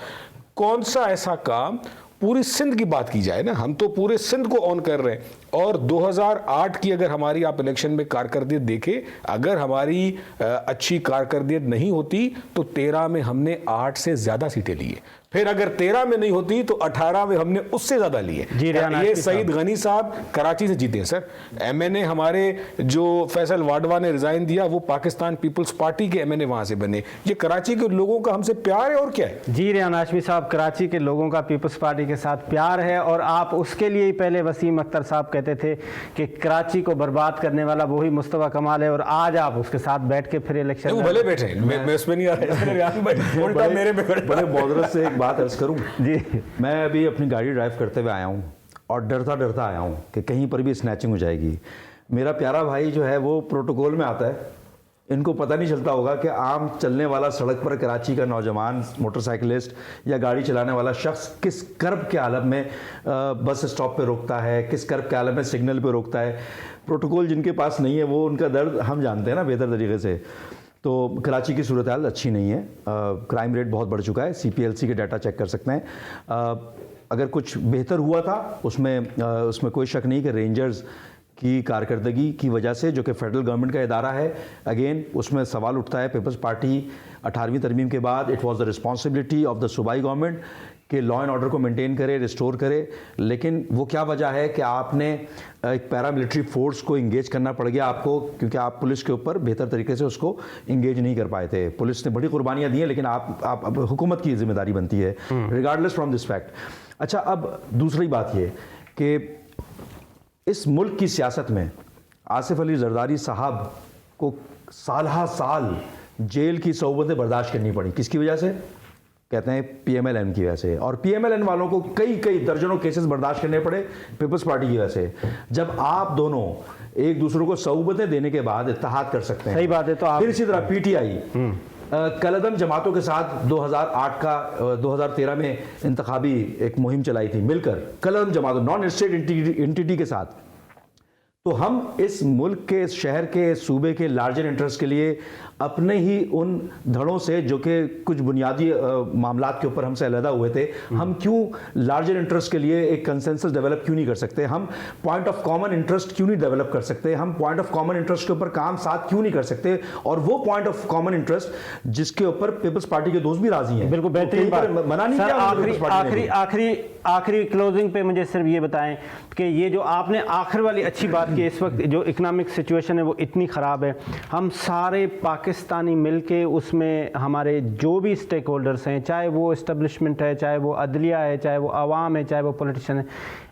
कौन सा ऐसा काम, पूरी सिंध की बात की जाए ना, हम तो पूरे सिंध को ऑन कर रहे हैं। और 2008 की अगर हमारी आप इलेक्शन में कारकर्दियत देखें, अगर हमारी अच्छी कारकर्दियत नहीं होती तो 13 में हमने 8 से ज़्यादा सीटें ली है, फिर अगर 13 में नहीं होती तो 18 में हमने उससे ज़्यादा लिए। ये सईद गनी साहब कराची से जीते हैं सर। MNA हमारे जो फैसल वाडवा ने रिज़ाइन दिया वो पाकिस्तान पीपल्स पार्टी के MNA वहाँ से बने। ये कराची के लोगों का हमसे प्यार है और क्या है। जी रेहान हाशमी साहब, कराची के लोगों का पीपल्स पार्टी के साथ प्यार है, और आप उसके लिए ही पहले वसीम अख्तर साहब कहते थे कि कराची को बर्बाद करने वाला वही मुस्तफ़ा कमाल है, और आज आप उसके साथ बैठ के फिर इलेक्शन वो भले बैठे, मैं उसमें नहीं आ रहा, मेरे पे बड़े मौजरत से एक बात अर्ज करूं जी। मैं अभी अपनी गाड़ी ड्राइव करते हुए आया हूं और डरता आया हूं कि कहीं पर भी स्नैचिंग हो जाएगी। मेरा प्यारा भाई जो है वो प्रोटोकॉल में आता है, इनको पता नहीं चलता होगा कि आम चलने वाला सड़क पर कराची का नौजवान, मोटरसाइकिलिस्ट या गाड़ी चलाने वाला शख्स किस कर्ब के आलम में बस स्टॉप पे रोकता है, किस कर्ब के आलम में सिग्नल पे रोकता है। प्रोटोकॉल जिनके पास नहीं है वो, उनका दर्द हम जानते हैं ना बेहतर तरीके से। तो कराची की सूरत हाल अच्छी नहीं है, क्राइम रेट बहुत बढ़ चुका है, CPLC के डाटा चेक कर सकते हैं। अगर कुछ बेहतर हुआ था उसमें कोई शक नहीं कि रेंजर्स की कारकर्दगी की वजह से, जो कि फेडरल गवर्नमेंट का इदारा है, अगेन उसमें सवाल उठता है। पीपल्स पार्टी 18वीं तरमीम के बाद it was the responsibility of the सूबाई गवर्नमेंट कि लॉ एंड ऑर्डर को मेंटेन करे, रिस्टोर करे, लेकिन वो क्या वजह है कि आपने एक पैरामिलिट्री फोर्स को इंगेज करना पड़ गया आपको, क्योंकि आप पुलिस के ऊपर बेहतर तरीके से उसको इंगेज नहीं कर पाए थे। पुलिस ने बड़ी कुर्बानियाँ दी हैं, लेकिन आप हुकूमत की जिम्मेदारी बनती है रिगार्डलेस फ्रॉम दिस फैक्ट। अच्छा, अब दूसरी बात ये कि इस मुल्क की सियासत में आसिफ अली जरदारी साहब को साल जेल की सोबतें बर्दाश्त करनी पड़ी। किसकी वजह से? कहते हैं PMLN की वजह से। और PMLN वालों को कई दर्जनों केसेस बर्दाश्त करने पड़े पीपल्स पार्टी की वजह से। जब आप दोनों एक दूसरे को सोबतें देने के बाद इत्तेहाद कर सकते हैं, सही बात है। तो आप फिर इसी तरह PTI कलदम जमातों के साथ 2013 में इंतखाबी एक मुहिम चलाई थी मिलकर, कलदम जमातों नॉन स्टेट एंटिटी के साथ। तो हम इस मुल्क के, इस शहर के, इस सूबे के लार्जर इंटरेस्ट के लिए अपने ही उन धड़ों से जो कि कुछ बुनियादी मामलात के ऊपर हमसे अलहदा हुए थे, हम क्यों लार्जर इंटरेस्ट के लिए एक कंसेंसस डेवलप क्यों नहीं कर सकते? हम पॉइंट ऑफ कॉमन इंटरेस्ट क्यों नहीं डेवलप कर सकते? हम पॉइंट ऑफ कॉमन इंटरेस्ट के ऊपर काम साथ क्यों नहीं कर सकते? और वो पॉइंट ऑफ कॉमन इंटरेस्ट जिसके ऊपर पीपल्स पार्टी के दोस्त भी राजी हैं। बिल्कुल बेहतरीन बात। मना नहीं किया। आखिरी क्लोजिंग पे मुझे सिर्फ ये बताएं कि ये जो आपने आखिर वाली अच्छी बात की, इस वक्त जो इकोनॉमिक सिचुएशन है वो इतनी ख़राब है, हम सारे पाकिस्तानी मिलके उसमें हमारे जो भी स्टेक होल्डर्स हैं, चाहे वो इस्टेब्लिशमेंट है, चाहे वो अदलिया है, चाहे वो आवाम है, चाहे वो पॉलिटिशियन है,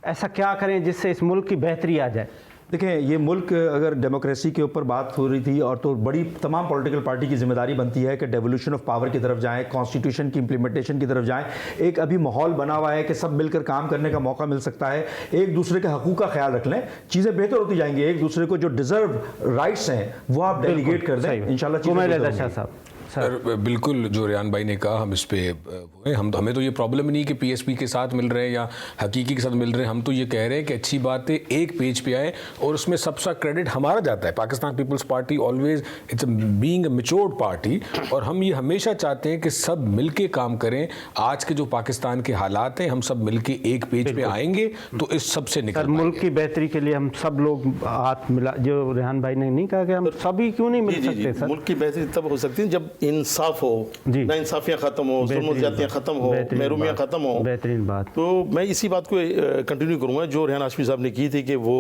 ऐसा क्या करें जिससे इस मुल्क की बेहतरी आ जाए? देखिए, ये मुल्क अगर डेमोक्रेसी के ऊपर बात हो रही थी और तो बड़ी तमाम पॉलिटिकल पार्टी की जिम्मेदारी बनती है कि डेवोल्यूशन ऑफ पावर की तरफ जाएं, कॉन्स्टिट्यूशन की इंप्लीमेंटेशन की तरफ जाएं। एक अभी माहौल बना हुआ है कि सब मिलकर काम करने का मौका मिल सकता है, एक दूसरे के हकूक़ का ख्याल रख लें, चीज़ें बेहतर होती जाएंगी। एक दूसरे को जो डिजर्व राइट्स हैं वो आप डेलीगेट कर दें, इंशाल्लाह चीज़ें। सर बिल्कुल जो रेहान भाई ने कहा, हम इस पे हुए, हमें तो ये प्रॉब्लम नहीं कि पीएसपी के साथ मिल रहे हैं या हकीकी के साथ मिल रहे हैं। हम तो ये कह रहे हैं कि अच्छी बातें एक पेज पे आए और उसमें सबसा क्रेडिट हमारा जाता है। Pakistan Peoples Party always it's being a matured party, और हम ये हमेशा चाहते हैं कि सब मिलके काम करें। आज के जो पाकिस्तान के हालात हैं, हम सब मिलके एक पेज पे आएंगे तो इस सबसे निकल मुल्क की बेहतरी के लिए हम सब लोग हाथ मिला, जो रेहान भाई ने नहीं कहा कि हम सभी क्यों नहीं मिल सकते सर। मुल्क की बेहतरी तब हो सकती है जब इंसाफ हो, ना इंसाफियां खत्म हो, जुल्म ज्यादतियां खत्म हो, महरूमियां खत्म हो। बेहतरीन बात। तो मैं इसी बात को कंटिन्यू करूंगा जो रेहान हाशमी साहब ने की थी कि वो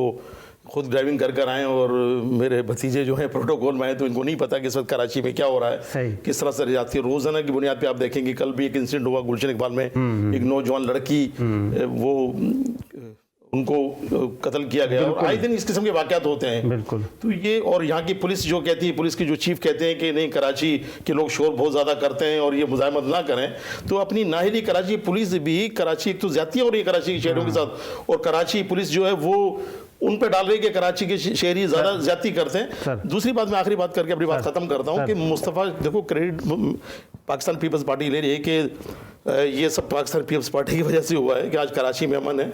खुद ड्राइविंग कर आए और मेरे भतीजे जो हैं प्रोटोकॉल में आए, तो इनको नहीं पता कि इस वक्त कराची में क्या हो रहा है, किस तरह से जाती है। रोजाना की बुनियाद पे आप देखेंगे, कल भी एक इंसिडेंट हुआ गुलशन इकबाल में, एक नौजवान लड़की वो उनको कत्ल किया गया, और आए दिन इस किस्म के वाकयात होते हैं। बिल्कुल। तो ये, और यहाँ की पुलिस जो कहती है, पुलिस की जो चीफ कहते हैं कि नहीं कराची के लोग शोर बहुत ज़्यादा करते हैं और ये मुजाहमत ना करें, तो अपनी नाहिली कराची पुलिस भी, कराची एक तो ज्यादतियाँ हो रही है कराची के शहरों के साथ, और कराची पुलिस जो है वो उन पे डाल रही है कि कराची के शहरी ज़्यादा ज्यादती करते हैं। दूसरी बात, मैं आखिरी बात करके अपनी बात ख़त्म करता हूँ कि मुस्तफ़ा, देखो क्रेडिट पाकिस्तान पीपल्स पार्टी ले रही है कि ये सब पाकिस्तान पीपल्स पार्टी की वजह से हुआ है कि आज कराची में अमन है।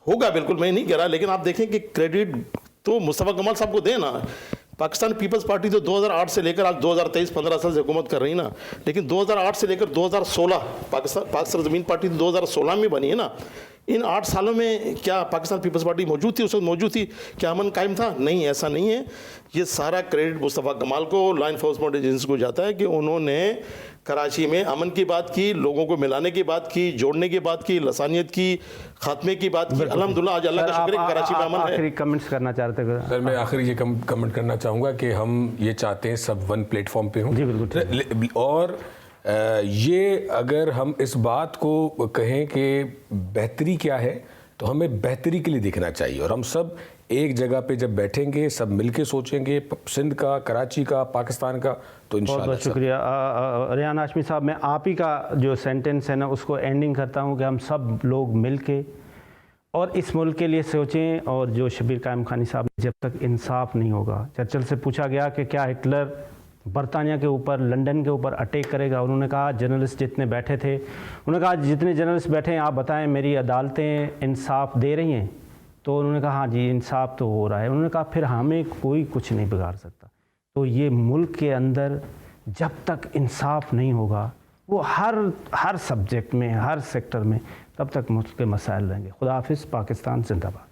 होगा, बिल्कुल मैं नहीं कह रहा, लेकिन आप देखें कि क्रेडिट तो मुस्तफ़ा कमाल साहब को देना। पाकिस्तान पीपल्स पार्टी तो 2008 से लेकर आज 2023 15 साल से हुकूमत कर रही ना, लेकिन 2008 से लेकर 2016 पाक सरज़मीन पार्टी तो 2016 में बनी है ना। इन 8 सालों में क्या पाकिस्तान पीपल्स पार्टी मौजूद थी? उस वक्त मौजूद थी, क्या अमन कायम था? नहीं, ऐसा नहीं है। ये सारा क्रेडिट मुस्तफ़ा कमाल को, लॉ इन्फोर्समेंट एजेंसी को जाता है कि उन्होंने कराची में अमन की बात की, लोगों को मिलाने की बात की, जोड़ने की बात की, लसानियत की, खात्मे की बात की। अल्हम्दुलिल्लाह आज अल्लाह का शुक्र है कराची में अमन है। आखिरी कमेंट्स करना चाहते हैं सर? मैं आखिरी ये कमेंट करना चाहूँगा कि हम ये चाहते हैं सब वन प्लेटफॉर्म पे हों। जी बिल्कुल। और ये अगर हम इस बात को कहें कि बेहतरी क्या है, तो हमें बेहतरी के लिए देखना चाहिए, और हम सब एक जगह पे जब बैठेंगे, सब मिलके सोचेंगे सिंध का, कराची का, पाकिस्तान का, तो इंशाल्लाह। बहुत शुक्रिया रेहान हाशमी साहब। मैं आप ही का जो सेंटेंस है ना, उसको एंडिंग करता हूँ कि हम सब लोग मिलके और इस मुल्क के लिए सोचें। और जो शबीर कायम खानी साहब, जब तक इंसाफ नहीं होगा, चर्चिल से पूछा गया कि क्या हिटलर बरतानिया के ऊपर, लंदन के ऊपर अटैक करेगा, उन्होंने कहा जर्नलिस्ट जितने बैठे थे, उन्होंने कहा जितने जर्नलिस्ट बैठे हैं आप बताएं मेरी अदालतें इंसाफ दे रही हैं? तो उन्होंने कहा हाँ जी इंसाफ तो हो रहा है। उन्होंने कहा फिर हमें कोई कुछ नहीं बिगाड़ सकता। तो ये मुल्क के अंदर जब तक इंसाफ नहीं होगा, वो हर सब्जेक्ट में, हर सेक्टर में, तब तक मुल्क के मसाइल रहेंगे। खुदा हाफिज़। पाकिस्तान जिंदाबाद।